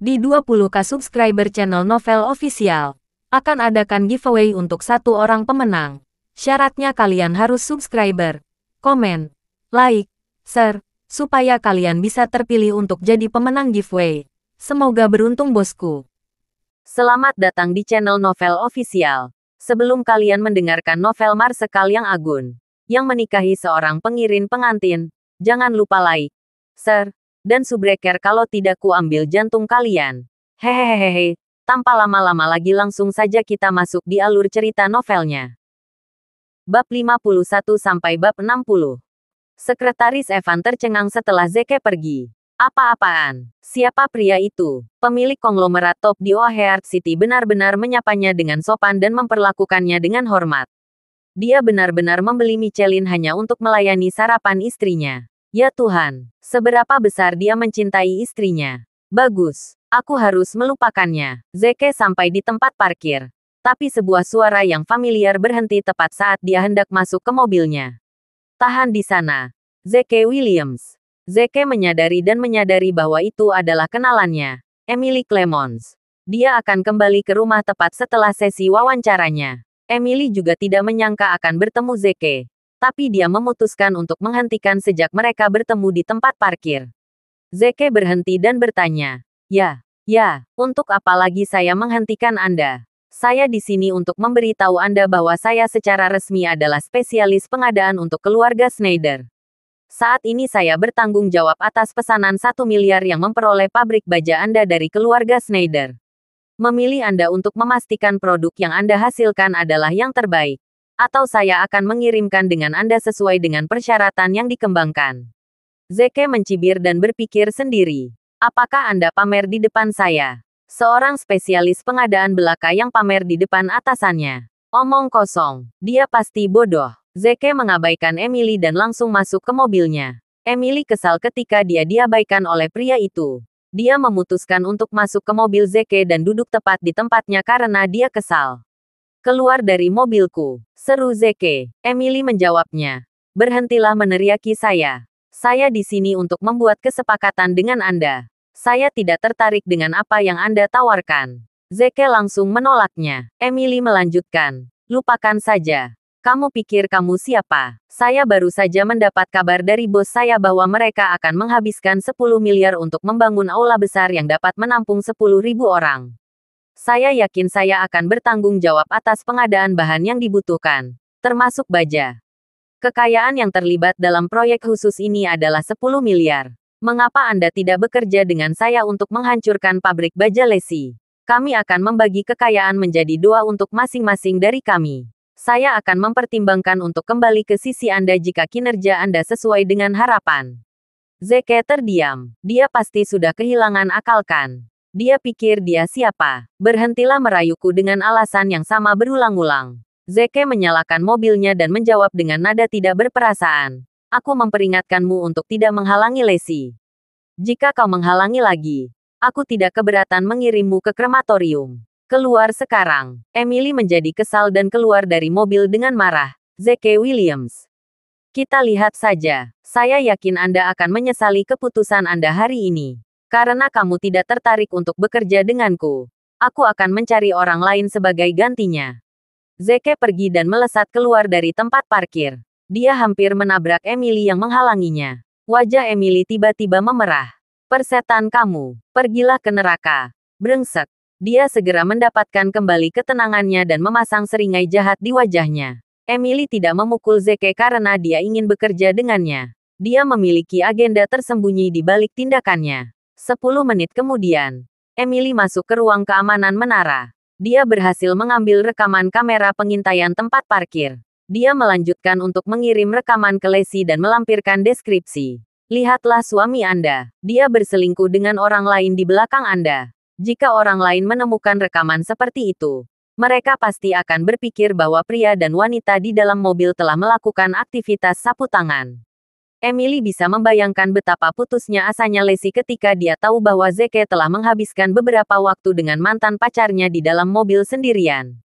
Di 20k subscriber channel Novel Official, akan adakan giveaway untuk satu orang pemenang. Syaratnya kalian harus subscriber, komen, like, share, supaya kalian bisa terpilih untuk jadi pemenang giveaway. Semoga beruntung bosku. Selamat datang di channel Novel Official. Sebelum kalian mendengarkan novel Marsekal yang Agun, yang menikahi seorang pengirim pengantin, jangan lupa like, share, dan subscribe kalau tidak ku ambil jantung kalian. Hehehehe, tanpa lama-lama lagi langsung saja kita masuk di alur cerita novelnya. Bab 51 sampai bab 60. Sekretaris Evan tercengang setelah Zeke pergi. Apa-apaan? Siapa pria itu? Pemilik konglomerat top di Oaheart City benar-benar menyapanya dengan sopan dan memperlakukannya dengan hormat. Dia benar-benar membeli Michelin hanya untuk melayani sarapan istrinya. Ya Tuhan, seberapa besar dia mencintai istrinya. Bagus, aku harus melupakannya. Zeke sampai di tempat parkir. Tapi sebuah suara yang familiar berhenti tepat saat dia hendak masuk ke mobilnya. Tahan di sana. Zeke Williams. Zeke menyadari bahwa itu adalah kenalannya, Emily Clemons. Dia akan kembali ke rumah tepat setelah sesi wawancaranya. Emily juga tidak menyangka akan bertemu Zeke. Tapi dia memutuskan untuk menghentikan sejak mereka bertemu di tempat parkir. Zeke berhenti dan bertanya, Ya, untuk apa lagi saya menghentikan Anda? Saya di sini untuk memberitahu Anda bahwa saya secara resmi adalah spesialis pengadaan untuk keluarga Schneider. Saat ini saya bertanggung jawab atas pesanan 1 miliar yang memperoleh pabrik baja Anda dari keluarga Schneider. Memilih Anda untuk memastikan produk yang Anda hasilkan adalah yang terbaik. Atau saya akan mengirimkan dengan Anda sesuai dengan persyaratan yang dikembangkan. Zeke mencibir dan berpikir sendiri. Apakah Anda pamer di depan saya? Seorang spesialis pengadaan belaka yang pamer di depan atasannya. Omong kosong. Dia pasti bodoh. Zeke mengabaikan Emily dan langsung masuk ke mobilnya. Emily kesal ketika dia diabaikan oleh pria itu. Dia memutuskan untuk masuk ke mobil Zeke dan duduk tepat di tempatnya karena dia kesal. Keluar dari mobilku, seru Zeke. Emily menjawabnya. Berhentilah meneriaki saya. Saya di sini untuk membuat kesepakatan dengan Anda. Saya tidak tertarik dengan apa yang Anda tawarkan. Zeke langsung menolaknya. Emily melanjutkan. Lupakan saja. Kamu pikir kamu siapa? Saya baru saja mendapat kabar dari bos saya bahwa mereka akan menghabiskan 10 miliar untuk membangun aula besar yang dapat menampung 10.000 orang. Saya yakin saya akan bertanggung jawab atas pengadaan bahan yang dibutuhkan, termasuk baja. Kekayaan yang terlibat dalam proyek khusus ini adalah 10 miliar. Mengapa Anda tidak bekerja dengan saya untuk menghancurkan pabrik baja Lesi? Kami akan membagi kekayaan menjadi 2 untuk masing-masing dari kami. Saya akan mempertimbangkan untuk kembali ke sisi Anda jika kinerja Anda sesuai dengan harapan. Zeke terdiam. Dia pasti sudah kehilangan akal kan? Dia pikir dia siapa? Berhentilah merayuku dengan alasan yang sama berulang-ulang. Zeke menyalakan mobilnya dan menjawab dengan nada tidak berperasaan. Aku memperingatkanmu untuk tidak menghalangi Lesi. Jika kau menghalangi lagi, aku tidak keberatan mengirimmu ke krematorium. Keluar sekarang. Emily menjadi kesal dan keluar dari mobil dengan marah. Zeke Williams. Kita lihat saja. Saya yakin Anda akan menyesali keputusan Anda hari ini. Karena kamu tidak tertarik untuk bekerja denganku. Aku akan mencari orang lain sebagai gantinya. Zeke pergi dan melesat keluar dari tempat parkir. Dia hampir menabrak Emily yang menghalanginya. Wajah Emily tiba-tiba memerah. Persetan kamu. Pergilah ke neraka. Brengsek. Dia segera mendapatkan kembali ketenangannya dan memasang seringai jahat di wajahnya. Emily tidak memukul Zeke karena dia ingin bekerja dengannya. Dia memiliki agenda tersembunyi di balik tindakannya. 10 menit kemudian, Emily masuk ke ruang keamanan menara. Dia berhasil mengambil rekaman kamera pengintaian tempat parkir. Dia melanjutkan untuk mengirim rekaman ke Lesi dan melampirkan deskripsi. Lihatlah suami Anda. Dia berselingkuh dengan orang lain di belakang Anda. Jika orang lain menemukan rekaman seperti itu, mereka pasti akan berpikir bahwa pria dan wanita di dalam mobil telah melakukan aktivitas sapu tangan. Emily bisa membayangkan betapa putusnya asanya Lesi ketika dia tahu bahwa Zeke telah menghabiskan beberapa waktu dengan mantan pacarnya di dalam mobil sendirian.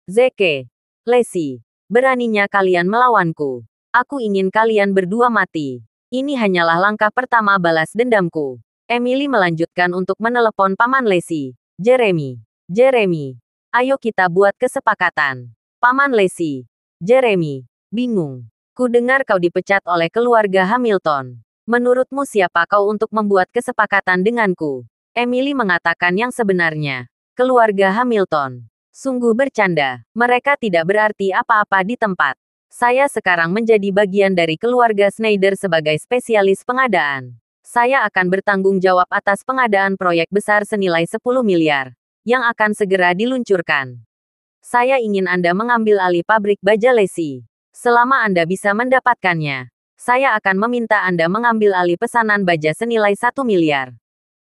Zeke. Lesi. Beraninya kalian melawanku. Aku ingin kalian berdua mati. Ini hanyalah langkah pertama balas dendamku. Emily melanjutkan untuk menelepon Paman Lacey. Jeremy. Jeremy. Ayo kita buat kesepakatan. Paman Lacey. Jeremy. Bingung. Ku dengar kau dipecat oleh keluarga Hamilton. Menurutmu siapa kau untuk membuat kesepakatan denganku? Emily mengatakan yang sebenarnya. Keluarga Hamilton. Sungguh bercanda. Mereka tidak berarti apa-apa di tempat. Saya sekarang menjadi bagian dari keluarga Schneider sebagai spesialis pengadaan. Saya akan bertanggung jawab atas pengadaan proyek besar senilai 10 miliar. Yang akan segera diluncurkan. Saya ingin Anda mengambil alih pabrik baja Lacey. Selama Anda bisa mendapatkannya, saya akan meminta Anda mengambil alih pesanan baja senilai 1 miliar.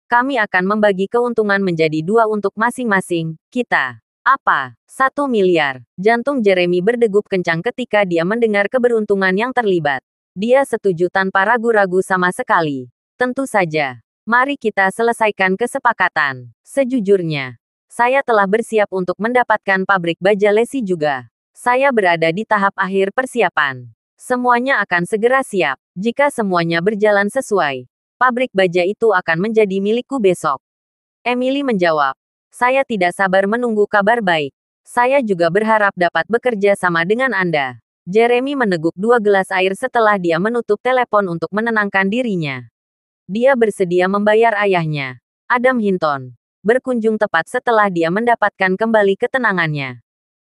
Kami akan membagi keuntungan menjadi 2 untuk masing-masing, kita. Apa? 1 miliar. Jantung Jeremy berdegup kencang ketika dia mendengar keberuntungan yang terlibat. Dia setuju tanpa ragu-ragu sama sekali. Tentu saja. Mari kita selesaikan kesepakatan. Sejujurnya, saya telah bersiap untuk mendapatkan pabrik baja Lacey juga. Saya berada di tahap akhir persiapan. Semuanya akan segera siap. Jika semuanya berjalan sesuai, pabrik baja itu akan menjadi milikku besok. Emily menjawab. Saya tidak sabar menunggu kabar baik. Saya juga berharap dapat bekerja sama dengan Anda. Jeremy meneguk 2 gelas air setelah dia menutup telepon untuk menenangkan dirinya. Dia bersedia membayar ayahnya, Adam Hinton, berkunjung tepat setelah dia mendapatkan kembali ketenangannya.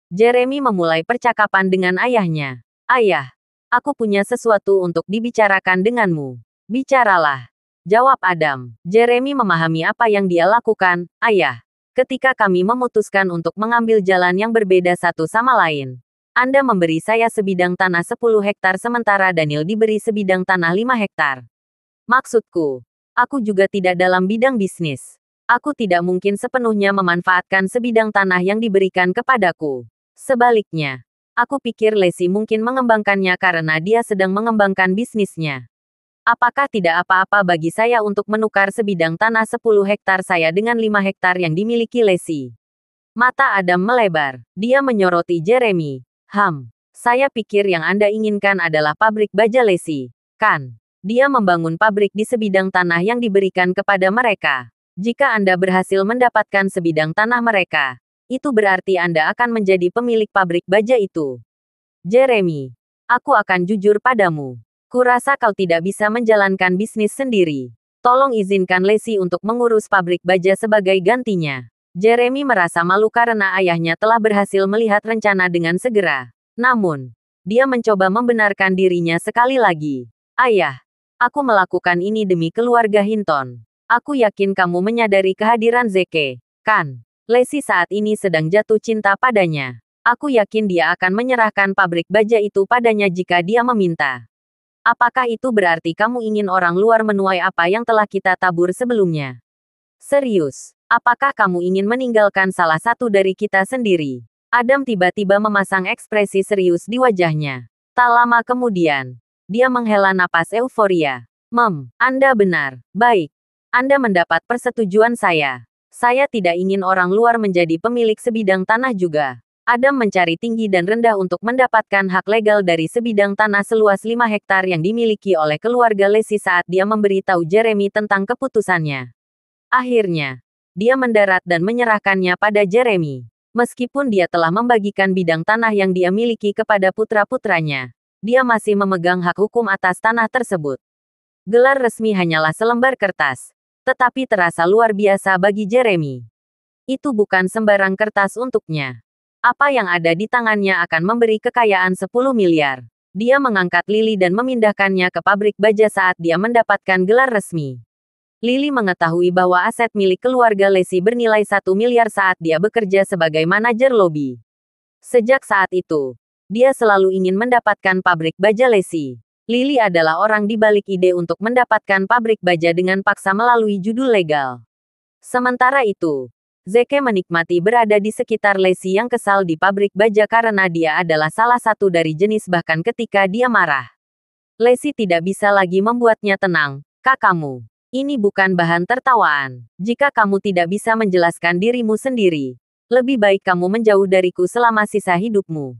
Jeremy memulai percakapan dengan ayahnya. Ayah, aku punya sesuatu untuk dibicarakan denganmu. Bicaralah. Jawab Adam. Jeremy memahami apa yang dia lakukan. Ayah, ketika kami memutuskan untuk mengambil jalan yang berbeda satu sama lain, Anda memberi saya sebidang tanah 10 hektar sementara Daniel diberi sebidang tanah 5 hektar. Maksudku, aku juga tidak dalam bidang bisnis. Aku tidak mungkin sepenuhnya memanfaatkan sebidang tanah yang diberikan kepadaku. Sebaliknya, aku pikir Lacey mungkin mengembangkannya karena dia sedang mengembangkan bisnisnya. Apakah tidak apa-apa bagi saya untuk menukar sebidang tanah 10 hektar saya dengan 5 hektar yang dimiliki Lacey? Mata Adam melebar. Dia menyoroti Jeremy. Saya pikir yang Anda inginkan adalah pabrik baja Lacey, kan? Dia membangun pabrik di sebidang tanah yang diberikan kepada mereka. Jika Anda berhasil mendapatkan sebidang tanah mereka, itu berarti Anda akan menjadi pemilik pabrik baja itu. Jeremy, aku akan jujur padamu. Kurasa kau tidak bisa menjalankan bisnis sendiri. Tolong izinkan Lacey untuk mengurus pabrik baja sebagai gantinya. Jeremy merasa malu karena ayahnya telah berhasil melihat rencana dengan segera. Namun, dia mencoba membenarkan dirinya sekali lagi. Ayah, aku melakukan ini demi keluarga Hinton. Aku yakin kamu menyadari kehadiran Zeke, kan? Lacey saat ini sedang jatuh cinta padanya. Aku yakin dia akan menyerahkan pabrik baja itu padanya jika dia meminta. Apakah itu berarti kamu ingin orang luar menuai apa yang telah kita tabur sebelumnya? Serius, apakah kamu ingin meninggalkan salah satu dari kita sendiri? Adam tiba-tiba memasang ekspresi serius di wajahnya. Tak lama kemudian, dia menghela napas euforia. Anda benar. Baik. Anda mendapat persetujuan saya. Saya tidak ingin orang luar menjadi pemilik sebidang tanah juga. Adam mencari tinggi dan rendah untuk mendapatkan hak legal dari sebidang tanah seluas 5 hektar yang dimiliki oleh keluarga Lacey saat dia memberitahu Jeremy tentang keputusannya. Akhirnya, dia mendarat dan menyerahkannya pada Jeremy. Meskipun dia telah membagikan bidang tanah yang dia miliki kepada putra-putranya, dia masih memegang hak hukum atas tanah tersebut. Gelar resmi hanyalah selembar kertas, tetapi terasa luar biasa bagi Jeremy. Itu bukan sembarang kertas untuknya. Apa yang ada di tangannya akan memberi kekayaan 10 miliar. Dia mengangkat Lily dan memindahkannya ke pabrik baja saat dia mendapatkan gelar resmi. Lily mengetahui bahwa aset milik keluarga Lacey bernilai 1 miliar saat dia bekerja sebagai manajer lobi. Sejak saat itu, dia selalu ingin mendapatkan pabrik baja Lacey. Lily adalah orang di balik ide untuk mendapatkan pabrik baja dengan paksa melalui judul legal. Sementara itu, Zeke menikmati berada di sekitar Lacey yang kesal di pabrik baja karena dia adalah salah satu dari jenis bahkan ketika dia marah. Lacey tidak bisa lagi membuatnya tenang. Kak kamu, ini bukan bahan tertawaan. Jika kamu tidak bisa menjelaskan dirimu sendiri, lebih baik kamu menjauh dariku selama sisa hidupmu.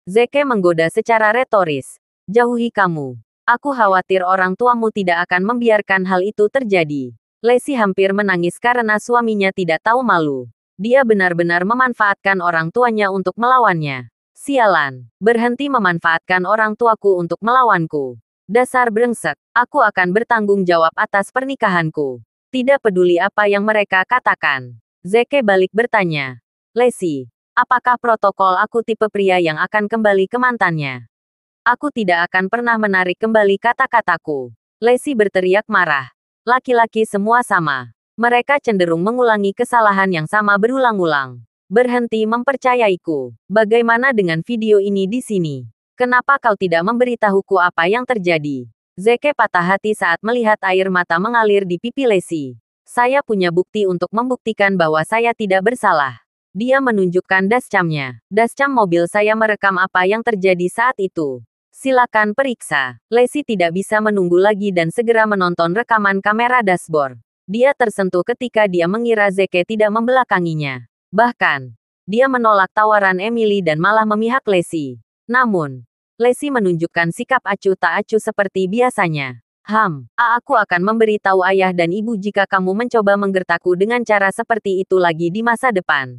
Zeke menggoda secara retoris. Jauhi kamu. Aku khawatir orang tuamu tidak akan membiarkan hal itu terjadi. Lacey hampir menangis karena suaminya tidak tahu malu. Dia benar-benar memanfaatkan orang tuanya untuk melawannya. Sialan, berhenti memanfaatkan orang tuaku untuk melawanku. Dasar brengsek, aku akan bertanggung jawab atas pernikahanku. Tidak peduli apa yang mereka katakan. Zeke balik bertanya. Lacey, apakah protokol aku tipe pria yang akan kembali ke mantannya? Aku tidak akan pernah menarik kembali kata-kataku. Lacey berteriak marah. Laki-laki semua sama. Mereka cenderung mengulangi kesalahan yang sama berulang-ulang. Berhenti mempercayaiku. Bagaimana dengan video ini di sini? Kenapa kau tidak memberitahuku apa yang terjadi? Zeke patah hati saat melihat air mata mengalir di pipi Lacey. Saya punya bukti untuk membuktikan bahwa saya tidak bersalah. Dia menunjukkan dashcamnya. Dashcam mobil saya merekam apa yang terjadi saat itu. Silakan periksa. Lacey tidak bisa menunggu lagi dan segera menonton rekaman kamera dashboard. Dia tersentuh ketika dia mengira Zeke tidak membelakanginya. Bahkan, dia menolak tawaran Emily dan malah memihak Lacey. Namun, Lacey menunjukkan sikap acuh tak acuh seperti biasanya. Aku akan memberitahu ayah dan ibu jika kamu mencoba menggertakku dengan cara seperti itu lagi di masa depan.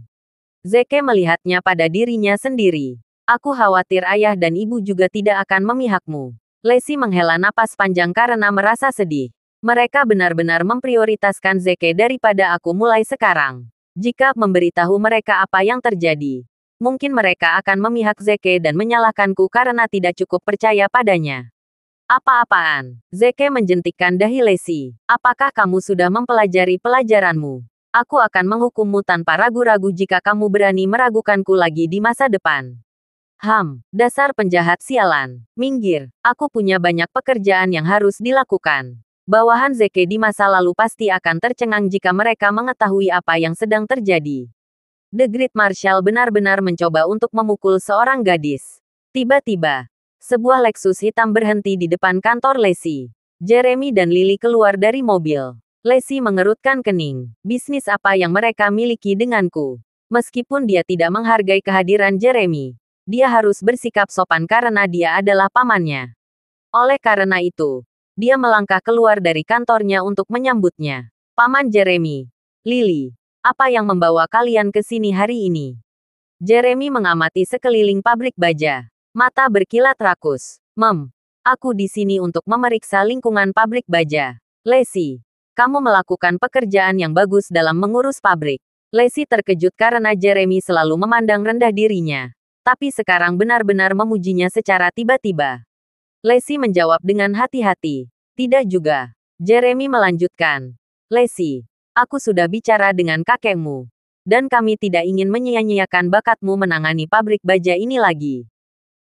Zeke melihatnya pada dirinya sendiri. Aku khawatir ayah dan ibu juga tidak akan memihakmu. Lacey menghela napas panjang karena merasa sedih. Mereka benar-benar memprioritaskan Zeke daripada aku mulai sekarang. Jika memberitahu mereka apa yang terjadi, mungkin mereka akan memihak Zeke dan menyalahkanku karena tidak cukup percaya padanya. Apa-apaan? Zeke menjentikkan dahi Lacey. Apakah kamu sudah mempelajari pelajaranmu? Aku akan menghukummu tanpa ragu-ragu jika kamu berani meragukanku lagi di masa depan. Dasar penjahat sialan. Minggir, aku punya banyak pekerjaan yang harus dilakukan. Bawahan Zeke di masa lalu pasti akan tercengang jika mereka mengetahui apa yang sedang terjadi. The Great Marshal benar-benar mencoba untuk memukul seorang gadis. Tiba-tiba, sebuah Lexus hitam berhenti di depan kantor Lacey. Jeremy dan Lily keluar dari mobil. Lacey mengerutkan kening. Bisnis apa yang mereka miliki denganku? Meskipun dia tidak menghargai kehadiran Jeremy, dia harus bersikap sopan karena dia adalah pamannya. Oleh karena itu, dia melangkah keluar dari kantornya untuk menyambutnya. Paman Jeremy. Lily, apa yang membawa kalian ke sini hari ini? Jeremy mengamati sekeliling pabrik baja. Mata berkilat rakus. Aku di sini untuk memeriksa lingkungan pabrik baja. Lacey, kamu melakukan pekerjaan yang bagus dalam mengurus pabrik. Lacey terkejut karena Jeremy selalu memandang rendah dirinya. Tapi sekarang benar-benar memujinya secara tiba-tiba. Lacey menjawab dengan hati-hati. Tidak juga. Jeremy melanjutkan. Lacey, aku sudah bicara dengan kakekmu. Dan kami tidak ingin menyia-nyiakan bakatmu menangani pabrik baja ini lagi.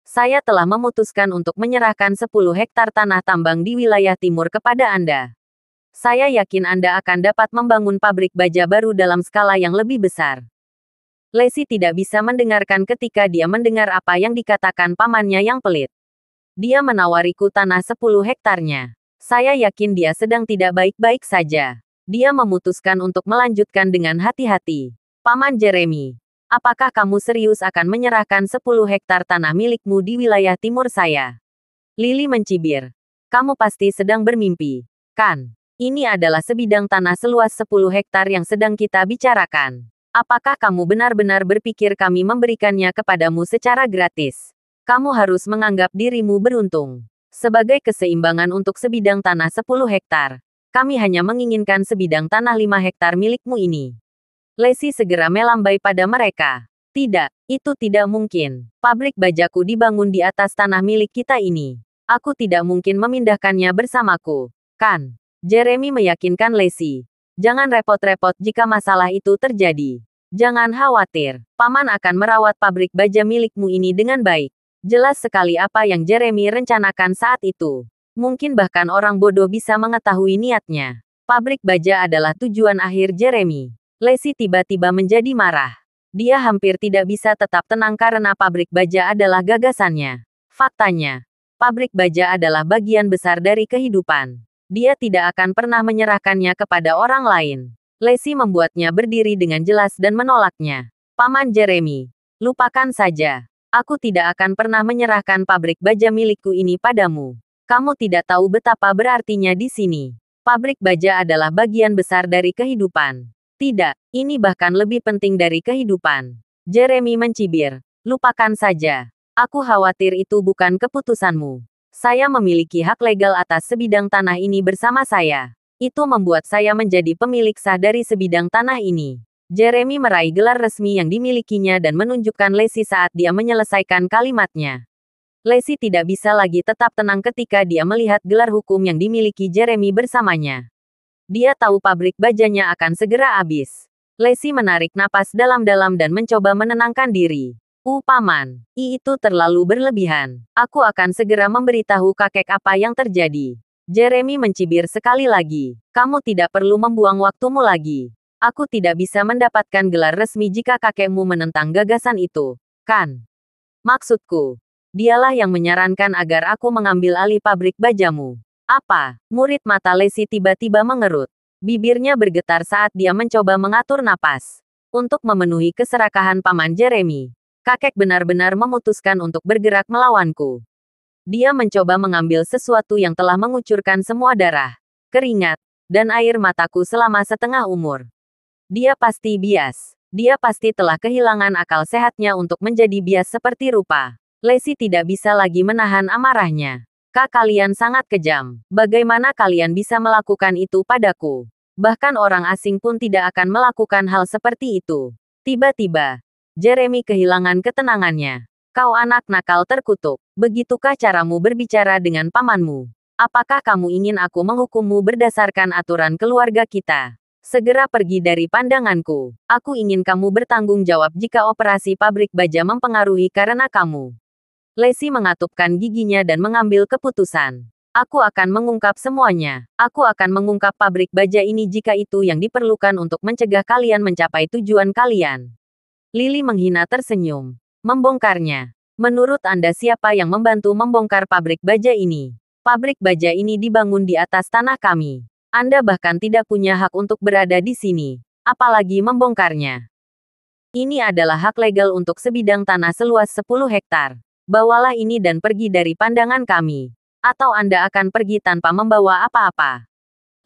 Saya telah memutuskan untuk menyerahkan 10 hektar tanah tambang di wilayah timur kepada Anda. Saya yakin Anda akan dapat membangun pabrik baja baru dalam skala yang lebih besar. Lacey tidak bisa mendengarkan ketika dia mendengar apa yang dikatakan pamannya yang pelit. Dia menawariku tanah 10 hektarnya. Saya yakin dia sedang tidak baik-baik saja. Dia memutuskan untuk melanjutkan dengan hati-hati. Paman Jeremy, apakah kamu serius akan menyerahkan 10 hektar tanah milikmu di wilayah timur saya? Lily mencibir. Kamu pasti sedang bermimpi, kan? Ini adalah sebidang tanah seluas 10 hektar yang sedang kita bicarakan. Apakah kamu benar-benar berpikir kami memberikannya kepadamu secara gratis? Kamu harus menganggap dirimu beruntung. Sebagai keseimbangan untuk sebidang tanah 10 hektar, kami hanya menginginkan sebidang tanah 5 hektar milikmu ini. Lacey segera melambai pada mereka. Tidak, itu tidak mungkin. Pabrik bajaku dibangun di atas tanah milik kita ini. Aku tidak mungkin memindahkannya bersamaku, kan? Jeremy meyakinkan Lacey. Jangan repot-repot jika masalah itu terjadi. Jangan khawatir, Paman akan merawat pabrik baja milikmu ini dengan baik. Jelas sekali apa yang Jeremy rencanakan saat itu. Mungkin bahkan orang bodoh bisa mengetahui niatnya. Pabrik baja adalah tujuan akhir Jeremy. Lacey tiba-tiba menjadi marah. Dia hampir tidak bisa tetap tenang karena pabrik baja adalah gagasannya. Faktanya, pabrik baja adalah bagian besar dari kehidupan. Dia tidak akan pernah menyerahkannya kepada orang lain. Lacey membuatnya berdiri dengan jelas dan menolaknya. Paman Jeremy, lupakan saja. Aku tidak akan pernah menyerahkan pabrik baja milikku ini padamu. Kamu tidak tahu betapa berartinya di sini. Pabrik baja adalah bagian besar dari kehidupan. Tidak, ini bahkan lebih penting dari kehidupan. Jeremy mencibir. Lupakan saja. Aku khawatir itu bukan keputusanmu. Saya memiliki hak legal atas sebidang tanah ini bersama saya. Itu membuat saya menjadi pemilik sah dari sebidang tanah ini. Jeremy meraih gelar resmi yang dimilikinya dan menunjukkan Lacey saat dia menyelesaikan kalimatnya. Lacey tidak bisa lagi tetap tenang ketika dia melihat gelar hukum yang dimiliki Jeremy bersamanya. Dia tahu pabrik bajanya akan segera habis. Lacey menarik napas dalam-dalam dan mencoba menenangkan diri. Paman, itu terlalu berlebihan. Aku akan segera memberitahu kakek apa yang terjadi. Jeremy mencibir sekali lagi. Kamu tidak perlu membuang waktumu lagi. Aku tidak bisa mendapatkan gelar resmi jika kakekmu menentang gagasan itu, kan? Maksudku, dialah yang menyarankan agar aku mengambil alih pabrik bajamu. Apa? Murid mata Lacey tiba-tiba mengerut. Bibirnya bergetar saat dia mencoba mengatur napas. Untuk memenuhi keserakahan Paman Jeremy, kakek benar-benar memutuskan untuk bergerak melawanku. Dia mencoba mengambil sesuatu yang telah mengucurkan semua darah, keringat, dan air mataku selama setengah umur. Dia pasti bias. Dia pasti telah kehilangan akal sehatnya untuk menjadi bias seperti rupa. Lacey tidak bisa lagi menahan amarahnya. Kalian sangat kejam. Bagaimana kalian bisa melakukan itu padaku? Bahkan orang asing pun tidak akan melakukan hal seperti itu. Tiba-tiba, Jeremy kehilangan ketenangannya. Kau anak nakal terkutuk. Begitukah caramu berbicara dengan pamanmu? Apakah kamu ingin aku menghukummu berdasarkan aturan keluarga kita? Segera pergi dari pandanganku. Aku ingin kamu bertanggung jawab jika operasi pabrik baja mempengaruhi karena kamu. Lacey mengatupkan giginya dan mengambil keputusan. Aku akan mengungkap semuanya. Aku akan mengungkap pabrik baja ini jika itu yang diperlukan untuk mencegah kalian mencapai tujuan kalian. Lily menghina tersenyum. Membongkarnya. Menurut Anda siapa yang membantu membongkar pabrik baja ini? Pabrik baja ini dibangun di atas tanah kami. Anda bahkan tidak punya hak untuk berada di sini, apalagi membongkarnya. Ini adalah hak legal untuk sebidang tanah seluas 10 hektar. Bawalah ini dan pergi dari pandangan kami. Atau Anda akan pergi tanpa membawa apa-apa.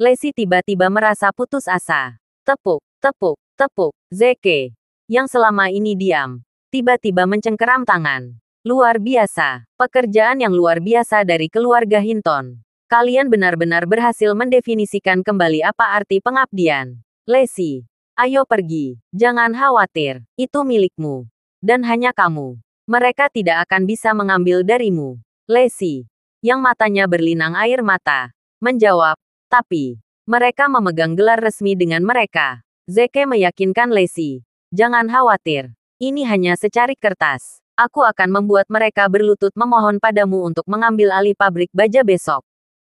Lacey tiba-tiba merasa putus asa. Tepuk, tepuk, tepuk. Zeke, yang selama ini diam, tiba-tiba mencengkeram tangan. Luar biasa. Pekerjaan yang luar biasa dari keluarga Hinton. Kalian benar-benar berhasil mendefinisikan kembali apa arti pengabdian. Lacey, ayo pergi. Jangan khawatir. Itu milikmu. Dan hanya kamu. Mereka tidak akan bisa mengambil darimu. Lacey, yang matanya berlinang air mata, menjawab, tapi mereka memegang gelar resmi dengan mereka. Zeke meyakinkan Lacey. Jangan khawatir. Ini hanya secarik kertas. Aku akan membuat mereka berlutut memohon padamu untuk mengambil alih pabrik baja besok.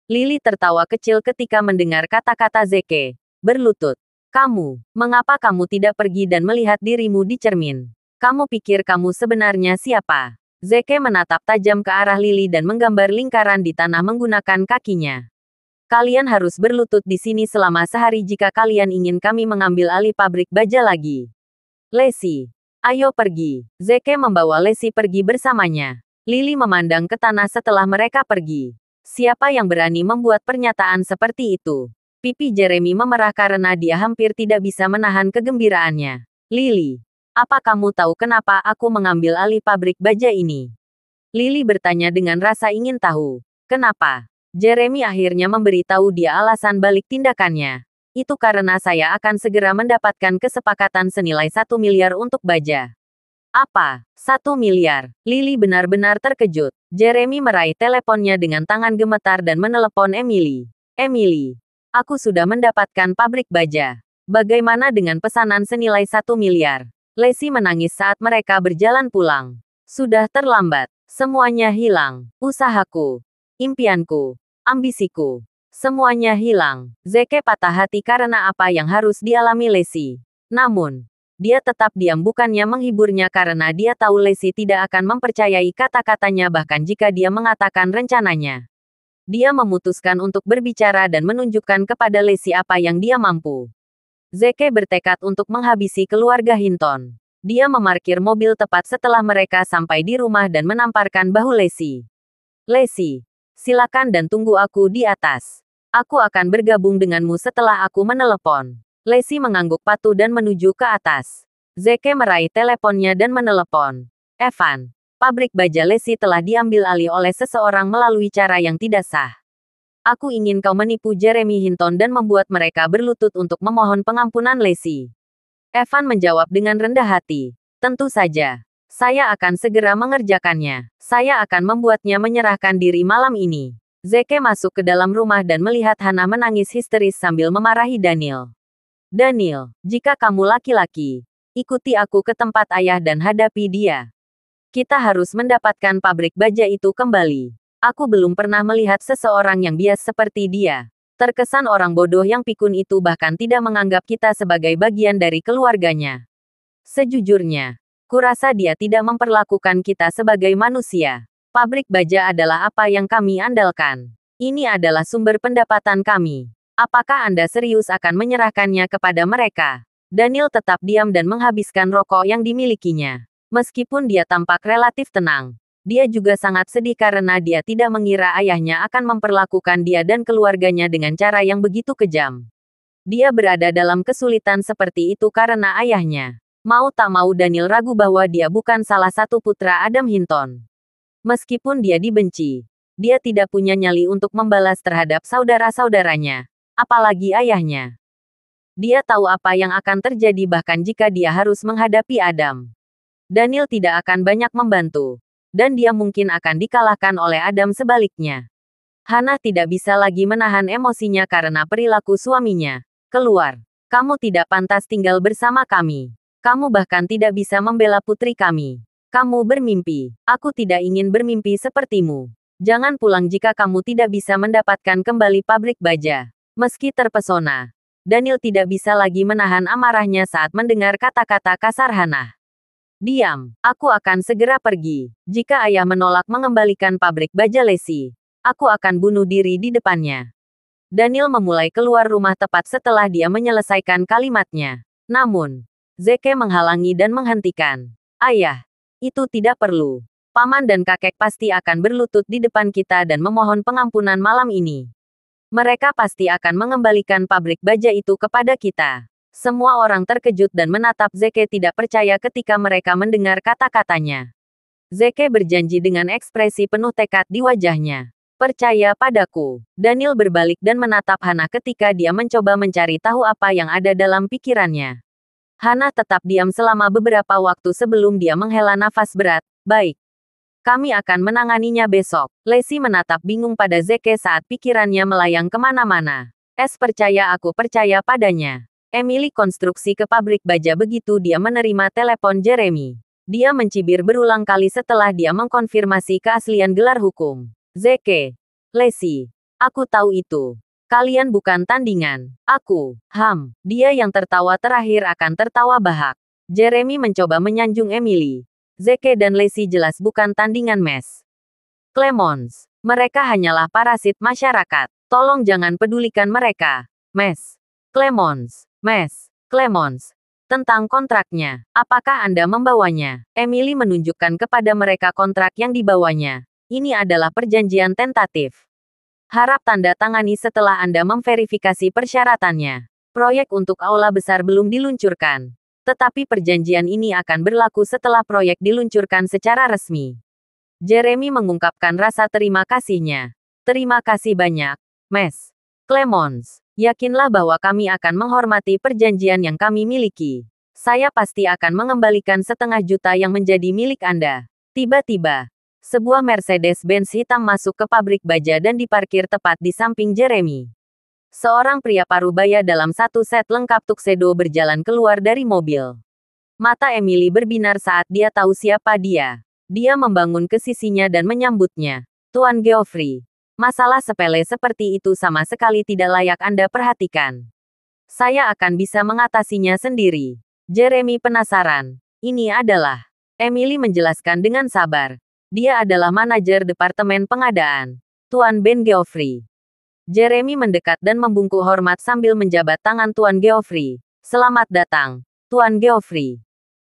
Lily tertawa kecil ketika mendengar kata-kata Zeke. Berlutut. Kamu, mengapa kamu tidak pergi dan melihat dirimu di cermin? Kamu pikir kamu sebenarnya siapa? Zeke menatap tajam ke arah Lily dan menggambar lingkaran di tanah menggunakan kakinya. Kalian harus berlutut di sini selama sehari jika kalian ingin kami mengambil alih pabrik baja lagi. Lacey, ayo pergi. Zeke membawa Lacey pergi bersamanya. Lily memandang ke tanah setelah mereka pergi. Siapa yang berani membuat pernyataan seperti itu? Pipi Jeremy memerah karena dia hampir tidak bisa menahan kegembiraannya. Lily, apa kamu tahu kenapa aku mengambil alih pabrik baja ini? Lily bertanya dengan rasa ingin tahu. Kenapa? Jeremy akhirnya memberitahu dia alasan balik tindakannya. Itu karena saya akan segera mendapatkan kesepakatan senilai 1 miliar untuk baja. Apa? 1 miliar? Lily benar-benar terkejut. Jeremy meraih teleponnya dengan tangan gemetar dan menelepon Emily. Emily, aku sudah mendapatkan pabrik baja. Bagaimana dengan pesanan senilai 1 miliar? Lacey menangis saat mereka berjalan pulang. Sudah terlambat. Semuanya hilang. Usahaku. Impianku. Ambisiku. Semuanya hilang. Zeke patah hati karena apa yang harus dialami Lacey. Namun, dia tetap diam bukannya menghiburnya karena dia tahu Lacey tidak akan mempercayai kata-katanya bahkan jika dia mengatakan rencananya. Dia memutuskan untuk berbicara dan menunjukkan kepada Lacey apa yang dia mampu. Zeke bertekad untuk menghabisi keluarga Hinton. Dia memarkir mobil tepat setelah mereka sampai di rumah dan menamparkan bahu Lacey. Lacey, silakan dan tunggu aku di atas. Aku akan bergabung denganmu setelah aku menelepon. Lacey mengangguk patuh dan menuju ke atas. Zeke meraih teleponnya dan menelepon. Evan, pabrik baja Lacey telah diambil alih oleh seseorang melalui cara yang tidak sah. Aku ingin kau menipu Jeremy Hinton dan membuat mereka berlutut untuk memohon pengampunan Lacey. Evan menjawab dengan rendah hati. Tentu saja. Saya akan segera mengerjakannya. Saya akan membuatnya menyerahkan diri malam ini. Zeke masuk ke dalam rumah dan melihat Hannah menangis histeris sambil memarahi Daniel. Daniel, jika kamu laki-laki, ikuti aku ke tempat ayah dan hadapi dia. Kita harus mendapatkan pabrik baja itu kembali. Aku belum pernah melihat seseorang yang bias seperti dia. Terkesan orang bodoh yang pikun itu bahkan tidak menganggap kita sebagai bagian dari keluarganya. Sejujurnya, kurasa dia tidak memperlakukan kita sebagai manusia. Pabrik baja adalah apa yang kami andalkan. Ini adalah sumber pendapatan kami. Apakah Anda serius akan menyerahkannya kepada mereka? Daniel tetap diam dan menghabiskan rokok yang dimilikinya. Meskipun dia tampak relatif tenang, dia juga sangat sedih karena dia tidak mengira ayahnya akan memperlakukan dia dan keluarganya dengan cara yang begitu kejam. Dia berada dalam kesulitan seperti itu karena ayahnya. Mau tak mau Daniel ragu bahwa dia bukan salah satu putra Adam Hinton. Meskipun dia dibenci, dia tidak punya nyali untuk membalas terhadap saudara-saudaranya, apalagi ayahnya. Dia tahu apa yang akan terjadi bahkan jika dia harus menghadapi Adam. Daniel tidak akan banyak membantu, dan dia mungkin akan dikalahkan oleh Adam sebaliknya. Hannah tidak bisa lagi menahan emosinya karena perilaku suaminya. Keluar. Kamu tidak pantas tinggal bersama kami. Kamu bahkan tidak bisa membela putri kami. Kamu bermimpi. Aku tidak ingin bermimpi sepertimu. Jangan pulang jika kamu tidak bisa mendapatkan kembali pabrik baja. Meski terpesona, Daniel tidak bisa lagi menahan amarahnya saat mendengar kata-kata kasar Hannah. Diam, aku akan segera pergi. Jika ayah menolak mengembalikan pabrik baja Lacey, aku akan bunuh diri di depannya. Daniel memulai keluar rumah tepat setelah dia menyelesaikan kalimatnya. Namun, Zeke menghalangi dan menghentikan. Ayah, itu tidak perlu. Paman dan kakek pasti akan berlutut di depan kita dan memohon pengampunan malam ini. Mereka pasti akan mengembalikan pabrik baja itu kepada kita. Semua orang terkejut dan menatap Zeke tidak percaya ketika mereka mendengar kata-katanya. Zeke berjanji dengan ekspresi penuh tekad di wajahnya. Percaya padaku. Daniel berbalik dan menatap Hannah ketika dia mencoba mencari tahu apa yang ada dalam pikirannya. Hannah tetap diam selama beberapa waktu sebelum dia menghela nafas berat. Baik. Kami akan menanganinya besok. Lacey menatap bingung pada Zeke saat pikirannya melayang kemana-mana. Percaya aku percaya padanya. Emily konstruksi ke pabrik baja begitu dia menerima telepon Jeremy. Dia mencibir berulang kali setelah dia mengkonfirmasi keaslian gelar hukum. Zeke. Lacey. Aku tahu itu. Kalian bukan tandingan. Aku, dia yang tertawa terakhir akan tertawa bahak. Jeremy mencoba menyanjung Emily. Zeke dan Lacey jelas bukan tandingan mes. Clemons. Mereka hanyalah parasit masyarakat. Tolong jangan pedulikan mereka. Mes. Clemons. Mes. Clemons. Tentang kontraknya. Apakah Anda membawanya? Emily menunjukkan kepada mereka kontrak yang dibawanya. Ini adalah perjanjian tentatif. Harap tanda tangani setelah Anda memverifikasi persyaratannya. Proyek untuk aula besar belum diluncurkan. Tetapi perjanjian ini akan berlaku setelah proyek diluncurkan secara resmi. Jeremy mengungkapkan rasa terima kasihnya. Terima kasih banyak, Mes. Clemons. Yakinlah bahwa kami akan menghormati perjanjian yang kami miliki. Saya pasti akan mengembalikan 500 juta yang menjadi milik Anda. Tiba-tiba, sebuah Mercedes-Benz hitam masuk ke pabrik baja dan diparkir tepat di samping Jeremy. Seorang pria parubaya dalam satu set lengkap tuxedo berjalan keluar dari mobil. Mata Emily berbinar saat dia tahu siapa dia. Dia membangun ke sisinya dan menyambutnya. Tuan Geoffrey. Masalah sepele seperti itu sama sekali tidak layak Anda perhatikan. Saya akan bisa mengatasinya sendiri. Jeremy penasaran. Ini adalah. Emily menjelaskan dengan sabar. Dia adalah manajer departemen pengadaan, Tuan Ben Geoffrey. Jeremy mendekat dan membungkuk hormat sambil menjabat tangan Tuan Geoffrey. Selamat datang, Tuan Geoffrey.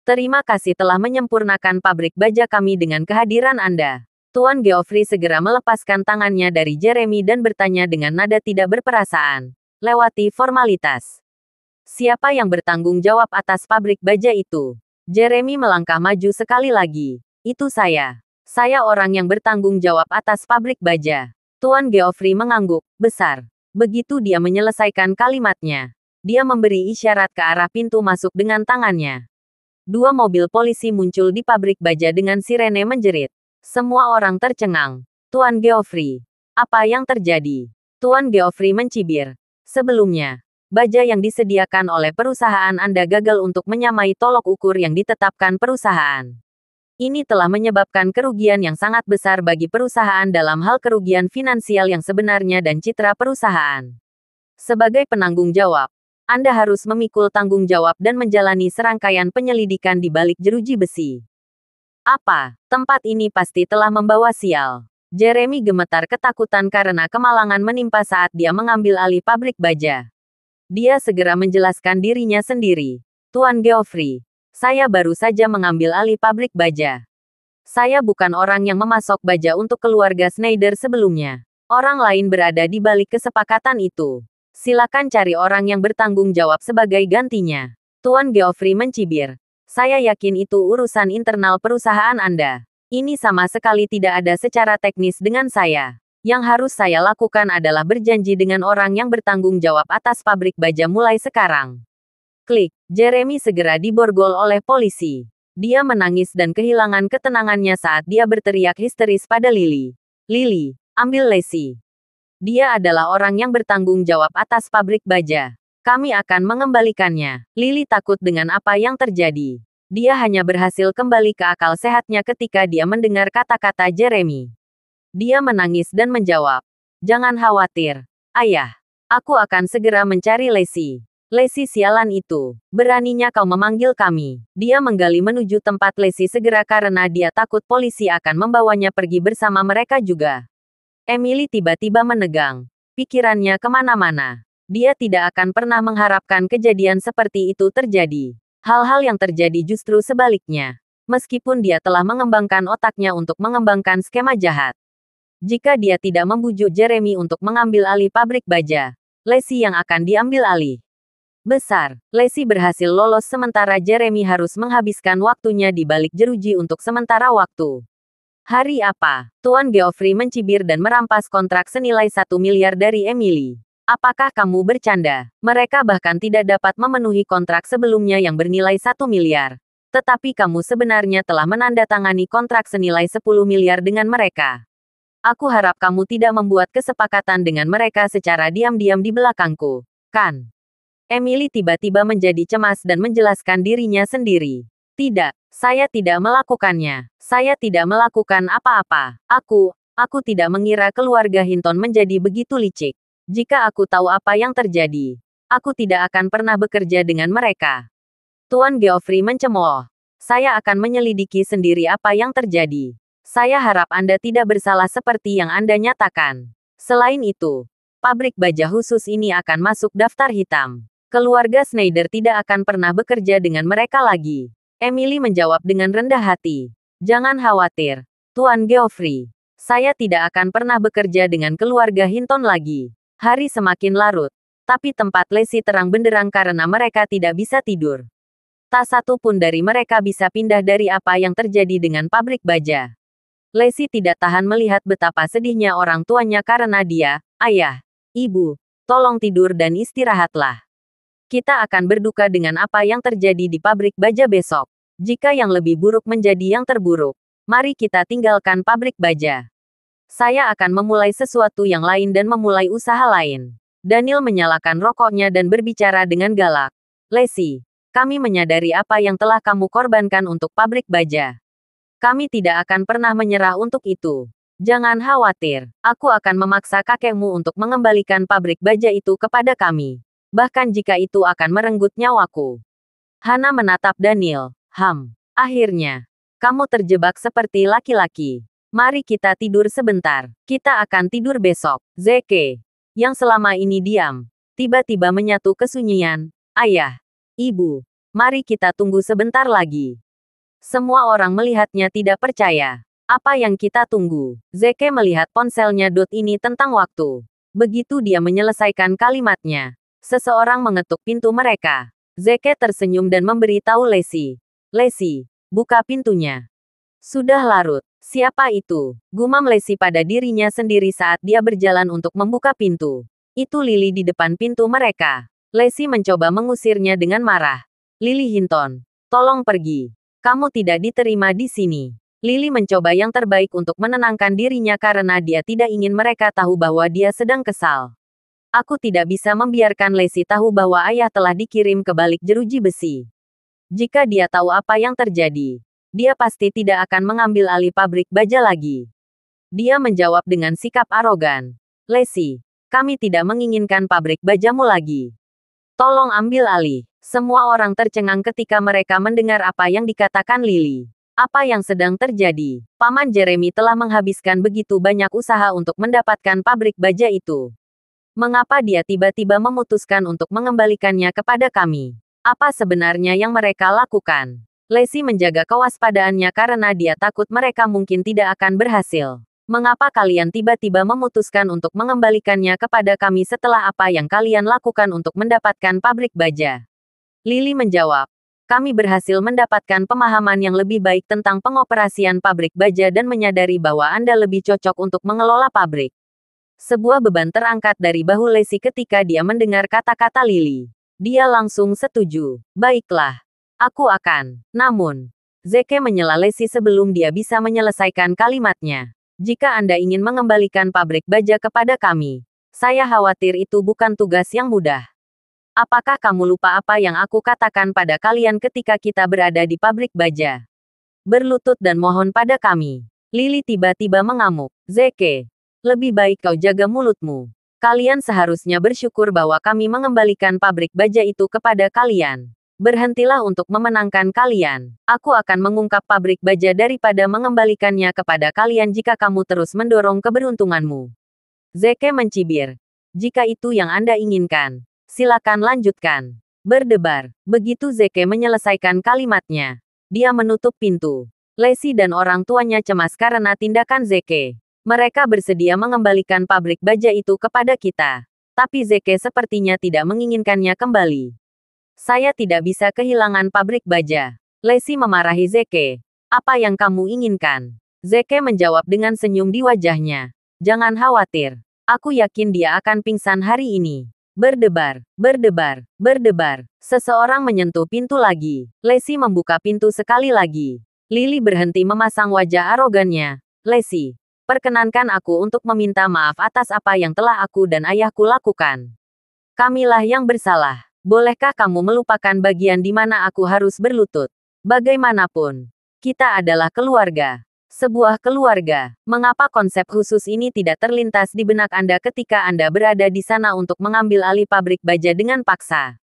Terima kasih telah menyempurnakan pabrik baja kami dengan kehadiran Anda. Tuan Geoffrey segera melepaskan tangannya dari Jeremy dan bertanya dengan nada tidak berperasaan. Lewati formalitas. Siapa yang bertanggung jawab atas pabrik baja itu? Jeremy melangkah maju sekali lagi. Itu saya. Saya orang yang bertanggung jawab atas pabrik baja. Tuan Geoffrey mengangguk besar. Begitu dia menyelesaikan kalimatnya, dia memberi isyarat ke arah pintu masuk dengan tangannya. Dua mobil polisi muncul di pabrik baja dengan sirene menjerit. Semua orang tercengang. Tuan Geoffrey, apa yang terjadi? Tuan Geoffrey mencibir. Sebelumnya, baja yang disediakan oleh perusahaan Anda gagal untuk menyamai tolok ukur yang ditetapkan perusahaan. Ini telah menyebabkan kerugian yang sangat besar bagi perusahaan dalam hal kerugian finansial yang sebenarnya dan citra perusahaan. Sebagai penanggung jawab, Anda harus memikul tanggung jawab dan menjalani serangkaian penyelidikan di balik jeruji besi. Apa? Tempat ini pasti telah membawa sial. Jeremy gemetar ketakutan karena kemalangan menimpa saat dia mengambil alih pabrik baja. Dia segera menjelaskan dirinya sendiri. Tuan Geoffrey, saya baru saja mengambil alih pabrik baja. Saya bukan orang yang memasok baja untuk keluarga Schneider sebelumnya. Orang lain berada di balik kesepakatan itu. Silakan cari orang yang bertanggung jawab sebagai gantinya. Tuan Geoffrey mencibir. Saya yakin itu urusan internal perusahaan Anda. Ini sama sekali tidak ada secara teknis dengan saya. Yang harus saya lakukan adalah berjanji dengan orang yang bertanggung jawab atas pabrik baja mulai sekarang. Klik. Jeremy segera diborgol oleh polisi. Dia menangis dan kehilangan ketenangannya saat dia berteriak histeris pada Lily. Lily, ambil Lacey. Dia adalah orang yang bertanggung jawab atas pabrik baja. Kami akan mengembalikannya. Lily takut dengan apa yang terjadi. Dia hanya berhasil kembali ke akal sehatnya ketika dia mendengar kata-kata Jeremy. Dia menangis dan menjawab, "Jangan khawatir, Ayah. Aku akan segera mencari Lacey." Lacey sialan itu. Beraninya kau memanggil kami. Dia menggali menuju tempat Lacey segera karena dia takut polisi akan membawanya pergi bersama mereka juga. Emily tiba-tiba menegang. Pikirannya kemana-mana. Dia tidak akan pernah mengharapkan kejadian seperti itu terjadi. Hal-hal yang terjadi justru sebaliknya. Meskipun dia telah mengembangkan otaknya untuk mengembangkan skema jahat. Jika dia tidak membujuk Jeremy untuk mengambil alih pabrik baja, Lacey yang akan diambil alih. Besar, Lacey berhasil lolos sementara Jeremy harus menghabiskan waktunya di balik jeruji untuk sementara waktu. Hari apa? Tuan Geoffrey mencibir dan merampas kontrak senilai 1 miliar dari Emily. Apakah kamu bercanda? Mereka bahkan tidak dapat memenuhi kontrak sebelumnya yang bernilai 1 miliar. Tetapi kamu sebenarnya telah menandatangani kontrak senilai 10 miliar dengan mereka. Aku harap kamu tidak membuat kesepakatan dengan mereka secara diam-diam di belakangku, kan? Emily tiba-tiba menjadi cemas dan menjelaskan dirinya sendiri. Tidak, saya tidak melakukannya. Saya tidak melakukan apa-apa. Aku tidak mengira keluarga Hinton menjadi begitu licik. Jika aku tahu apa yang terjadi, aku tidak akan pernah bekerja dengan mereka. Tuan Geoffrey mencemooh. Saya akan menyelidiki sendiri apa yang terjadi. Saya harap Anda tidak bersalah seperti yang Anda nyatakan. Selain itu, pabrik baja khusus ini akan masuk daftar hitam. Keluarga Schneider tidak akan pernah bekerja dengan mereka lagi. Emily menjawab dengan rendah hati. Jangan khawatir, Tuan Geoffrey. Saya tidak akan pernah bekerja dengan keluarga Hinton lagi. Hari semakin larut, tapi tempat Lacey terang benderang karena mereka tidak bisa tidur. Tak satu pun dari mereka bisa pindah dari apa yang terjadi dengan pabrik baja. Lacey tidak tahan melihat betapa sedihnya orang tuanya karena dia, "Ayah, Ibu, tolong tidur dan istirahatlah. Kita akan berduka dengan apa yang terjadi di pabrik baja besok. Jika yang lebih buruk menjadi yang terburuk, mari kita tinggalkan pabrik baja. Saya akan memulai sesuatu yang lain dan memulai usaha lain." Daniel menyalakan rokoknya dan berbicara dengan galak. "Lacey, kami menyadari apa yang telah kamu korbankan untuk pabrik baja. Kami tidak akan pernah menyerah untuk itu. Jangan khawatir, aku akan memaksa kakekmu untuk mengembalikan pabrik baja itu kepada kami. Bahkan jika itu akan merenggut nyawaku." Hana menatap Daniel. Akhirnya, kamu terjebak seperti laki-laki. Mari kita tidur sebentar. Kita akan tidur besok. Zeke, yang selama ini diam, tiba-tiba menyatu kesunyian. "Ayah, Ibu, mari kita tunggu sebentar lagi." Semua orang melihatnya tidak percaya. Apa yang kita tunggu? Zeke melihat ponselnya ini tentang waktu. Begitu dia menyelesaikan kalimatnya, seseorang mengetuk pintu mereka. Zeke tersenyum dan memberitahu Lacey. Lacey, buka pintunya. Sudah larut. Siapa itu? Gumam Lacey pada dirinya sendiri saat dia berjalan untuk membuka pintu. Itu Lily di depan pintu mereka. Lacey mencoba mengusirnya dengan marah. Lily Hinton, tolong pergi. Kamu tidak diterima di sini. Lily mencoba yang terbaik untuk menenangkan dirinya karena dia tidak ingin mereka tahu bahwa dia sedang kesal. Aku tidak bisa membiarkan Lacey tahu bahwa ayah telah dikirim ke balik jeruji besi. Jika dia tahu apa yang terjadi, dia pasti tidak akan mengambil alih pabrik baja lagi. Dia menjawab dengan sikap arogan. Lacey, kami tidak menginginkan pabrik bajamu lagi. Tolong ambil alih. Semua orang tercengang ketika mereka mendengar apa yang dikatakan Lily. Apa yang sedang terjadi? Paman Jeremy telah menghabiskan begitu banyak usaha untuk mendapatkan pabrik baja itu. Mengapa dia tiba-tiba memutuskan untuk mengembalikannya kepada kami? Apa sebenarnya yang mereka lakukan? Lacey menjaga kewaspadaannya karena dia takut mereka mungkin tidak akan berhasil. Mengapa kalian tiba-tiba memutuskan untuk mengembalikannya kepada kami setelah apa yang kalian lakukan untuk mendapatkan pabrik baja? Lily menjawab. Kami berhasil mendapatkan pemahaman yang lebih baik tentang pengoperasian pabrik baja dan menyadari bahwa Anda lebih cocok untuk mengelola pabrik. Sebuah beban terangkat dari bahu Lacey ketika dia mendengar kata-kata Lily. Dia langsung setuju. Baiklah. Aku akan. Namun, Zeke menyela Lacey sebelum dia bisa menyelesaikan kalimatnya. Jika Anda ingin mengembalikan pabrik baja kepada kami, saya khawatir itu bukan tugas yang mudah. Apakah kamu lupa apa yang aku katakan pada kalian ketika kita berada di pabrik baja? Berlutut dan mohon pada kami. Lily tiba-tiba mengamuk. Zeke, lebih baik kau jaga mulutmu. Kalian seharusnya bersyukur bahwa kami mengembalikan pabrik baja itu kepada kalian. Berhentilah untuk memenangkan kalian. Aku akan mengungkap pabrik baja daripada mengembalikannya kepada kalian jika kamu terus mendorong keberuntunganmu. Zeke mencibir. Jika itu yang Anda inginkan, silakan lanjutkan. Berdebar. Begitu Zeke menyelesaikan kalimatnya, dia menutup pintu. Lacey dan orang tuanya cemas karena tindakan Zeke. Mereka bersedia mengembalikan pabrik baja itu kepada kita. Tapi Zeke sepertinya tidak menginginkannya kembali. Saya tidak bisa kehilangan pabrik baja. Lacey memarahi Zeke. Apa yang kamu inginkan? Zeke menjawab dengan senyum di wajahnya. Jangan khawatir. Aku yakin dia akan pingsan hari ini. Berdebar, berdebar, berdebar. Seseorang menyentuh pintu lagi. Lacey membuka pintu sekali lagi. Lily berhenti memasang wajah arogannya. Lacey, perkenankan aku untuk meminta maaf atas apa yang telah aku dan ayahku lakukan. Kamilah yang bersalah. Bolehkah kamu melupakan bagian di mana aku harus berlutut? Bagaimanapun, kita adalah keluarga. Sebuah keluarga. Mengapa konsep khusus ini tidak terlintas di benak Anda ketika Anda berada di sana untuk mengambil alih pabrik baja dengan paksa?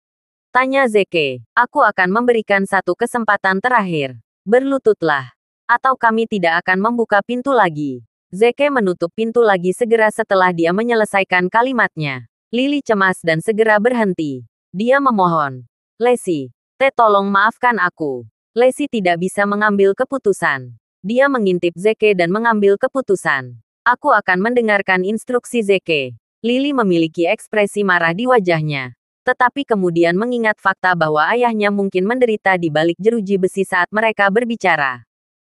Tanya Zeke. Aku akan memberikan satu kesempatan terakhir. Berlututlah. Atau kami tidak akan membuka pintu lagi. Zeke menutup pintu lagi segera setelah dia menyelesaikan kalimatnya. Lily cemas dan segera berhenti. Dia memohon. Lacey, tolong maafkan aku. Lacey tidak bisa mengambil keputusan. Dia mengintip Zeke dan mengambil keputusan. Aku akan mendengarkan instruksi Zeke. Lily memiliki ekspresi marah di wajahnya. Tetapi kemudian mengingat fakta bahwa ayahnya mungkin menderita di balik jeruji besi saat mereka berbicara.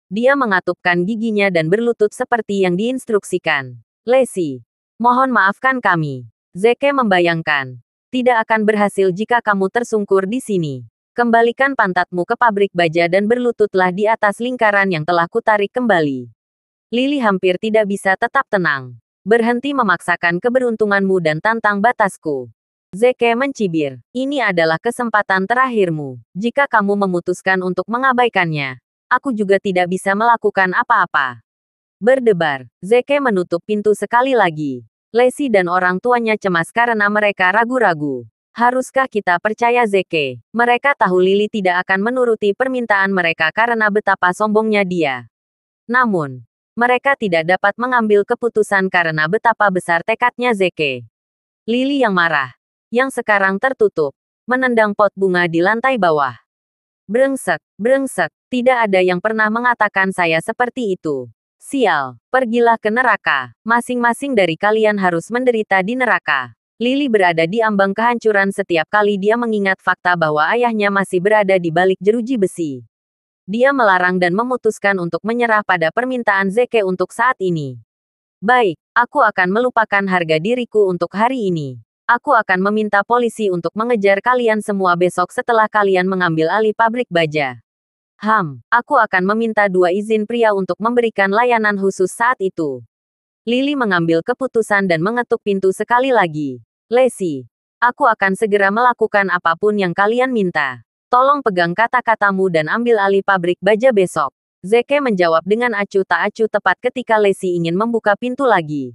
Dia mengatupkan giginya dan berlutut seperti yang diinstruksikan. Lacey, mohon maafkan kami. Zeke membayangkan. Tidak akan berhasil jika kamu tersungkur di sini. Kembalikan pantatmu ke pabrik baja dan berlututlah di atas lingkaran yang telah kutarik kembali. Lily hampir tidak bisa tetap tenang. Berhenti memaksakan keberuntunganmu dan tantang batasku. Zeke mencibir. Ini adalah kesempatan terakhirmu. Jika kamu memutuskan untuk mengabaikannya, aku juga tidak bisa melakukan apa-apa. Berdebar. Zeke menutup pintu sekali lagi. Lacey dan orang tuanya cemas karena mereka ragu-ragu. Haruskah kita percaya Zeke? Mereka tahu Lily tidak akan menuruti permintaan mereka karena betapa sombongnya dia. Namun, mereka tidak dapat mengambil keputusan karena betapa besar tekadnya Zeke. Lily yang marah, yang sekarang tertutup, menendang pot bunga di lantai bawah. Brengsek, brengsek, tidak ada yang pernah mengatakan saya seperti itu. Sial, pergilah ke neraka. Masing-masing dari kalian harus menderita di neraka. Lily berada di ambang kehancuran setiap kali dia mengingat fakta bahwa ayahnya masih berada di balik jeruji besi. Dia melarang dan memutuskan untuk menyerah pada permintaan Zeke untuk saat ini. Baik, aku akan melupakan harga diriku untuk hari ini. Aku akan meminta polisi untuk mengejar kalian semua besok setelah kalian mengambil alih pabrik baja. Aku akan meminta 2 izin pria untuk memberikan layanan khusus saat itu. Lily mengambil keputusan dan mengetuk pintu sekali lagi. Lacey, aku akan segera melakukan apapun yang kalian minta. Tolong pegang kata-katamu dan ambil alih pabrik baja besok. Zeke menjawab dengan acuh tak acuh tepat ketika Lacey ingin membuka pintu lagi.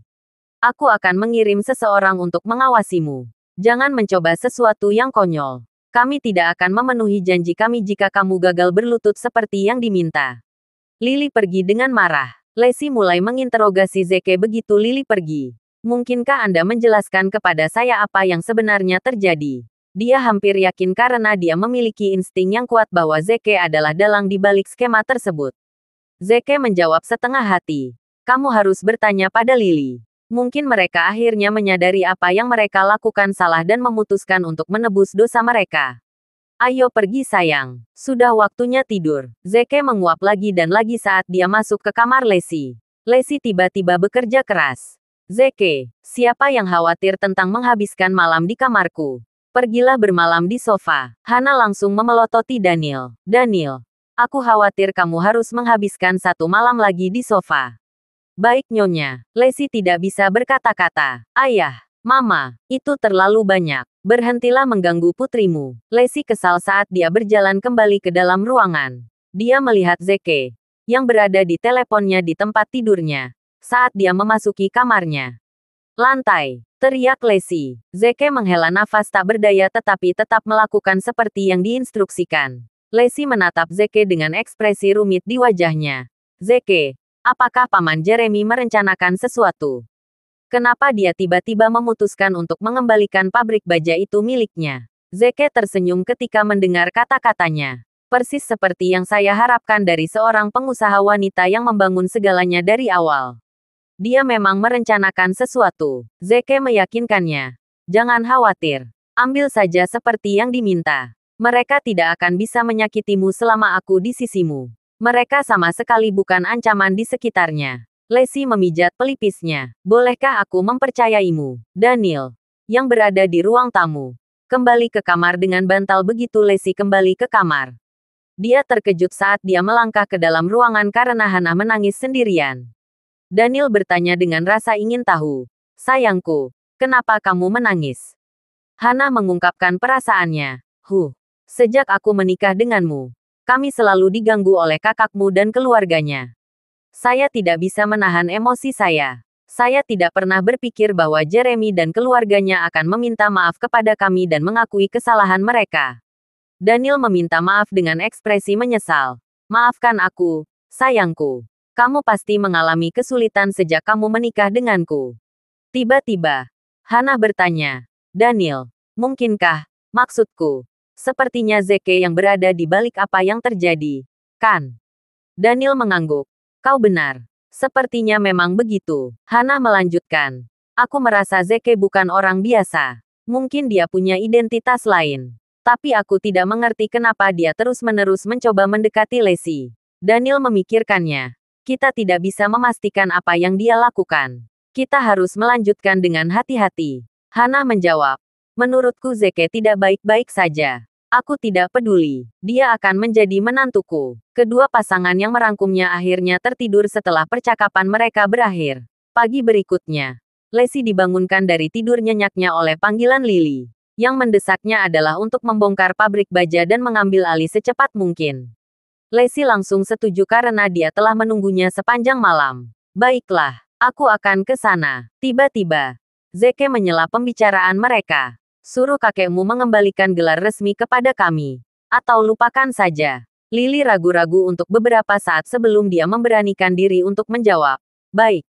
Aku akan mengirim seseorang untuk mengawasimu. Jangan mencoba sesuatu yang konyol. Kami tidak akan memenuhi janji kami jika kamu gagal berlutut seperti yang diminta. Lily pergi dengan marah. Lacey mulai menginterogasi Zeke begitu Lily pergi. Mungkinkah Anda menjelaskan kepada saya apa yang sebenarnya terjadi? Dia hampir yakin karena dia memiliki insting yang kuat bahwa Zeke adalah dalang di balik skema tersebut. Zeke menjawab setengah hati. Kamu harus bertanya pada Lily. Mungkin mereka akhirnya menyadari apa yang mereka lakukan salah dan memutuskan untuk menebus dosa mereka. Ayo pergi sayang. Sudah waktunya tidur. Zeke menguap lagi dan lagi saat dia masuk ke kamar Lacey. Lacey tiba-tiba bekerja keras. Zeke, siapa yang khawatir tentang menghabiskan malam di kamarku? Pergilah bermalam di sofa. Hana langsung memelototi Daniel. Daniel, aku khawatir kamu harus menghabiskan 1 malam lagi di sofa. Baik nyonya. Lacey tidak bisa berkata-kata. Ayah, mama, itu terlalu banyak. Berhentilah mengganggu putrimu. Lacey kesal saat dia berjalan kembali ke dalam ruangan. Dia melihat Zeke, yang berada di teleponnya di tempat tidurnya, saat dia memasuki kamarnya. Lantai, teriak Lacey. Zeke menghela nafas tak berdaya tetapi tetap melakukan seperti yang diinstruksikan. Lacey menatap Zeke dengan ekspresi rumit di wajahnya. Zeke, apakah Paman Jeremy merencanakan sesuatu? Kenapa dia tiba-tiba memutuskan untuk mengembalikan pabrik baja itu miliknya? Zeke tersenyum ketika mendengar kata-katanya. Persis seperti yang saya harapkan dari seorang pengusaha wanita yang membangun segalanya dari awal. Dia memang merencanakan sesuatu. Zeke meyakinkannya. Jangan khawatir. Ambil saja seperti yang diminta. Mereka tidak akan bisa menyakitimu selama aku di sisimu. Mereka sama sekali bukan ancaman di sekitarnya. Lacey memijat pelipisnya. Bolehkah aku mempercayaimu, Daniel, yang berada di ruang tamu? Kembali ke kamar dengan bantal begitu Lacey kembali ke kamar. Dia terkejut saat dia melangkah ke dalam ruangan karena Hana menangis sendirian. Daniel bertanya dengan rasa ingin tahu. Sayangku, kenapa kamu menangis? Hana mengungkapkan perasaannya. Sejak aku menikah denganmu, kami selalu diganggu oleh kakakmu dan keluarganya. Saya tidak bisa menahan emosi saya. Saya tidak pernah berpikir bahwa Jeremy dan keluarganya akan meminta maaf kepada kami dan mengakui kesalahan mereka. Daniel meminta maaf dengan ekspresi menyesal. Maafkan aku, sayangku. Kamu pasti mengalami kesulitan sejak kamu menikah denganku. Tiba-tiba, Hana bertanya, Daniel, mungkinkah, maksudku, sepertinya Zeke yang berada di balik apa yang terjadi, kan? Daniel mengangguk. Kau benar. Sepertinya memang begitu. Hana melanjutkan. Aku merasa Zeke bukan orang biasa. Mungkin dia punya identitas lain. Tapi aku tidak mengerti kenapa dia terus-menerus mencoba mendekati Lacey. Daniel memikirkannya. Kita tidak bisa memastikan apa yang dia lakukan. Kita harus melanjutkan dengan hati-hati. Hana menjawab. Menurutku Zeke tidak baik-baik saja. Aku tidak peduli. Dia akan menjadi menantuku. Kedua pasangan yang merangkumnya akhirnya tertidur setelah percakapan mereka berakhir. Pagi berikutnya, Lacey dibangunkan dari tidur nyenyaknya oleh panggilan Lily. Yang mendesaknya adalah untuk membongkar pabrik baja dan mengambil alih secepat mungkin. Lacey langsung setuju karena dia telah menunggunya sepanjang malam. Baiklah, aku akan ke sana. Tiba-tiba, Zeke menyela pembicaraan mereka. Suruh kakekmu mengembalikan gelar resmi kepada kami. Atau lupakan saja. Lily ragu-ragu untuk beberapa saat sebelum dia memberanikan diri untuk menjawab. Baik.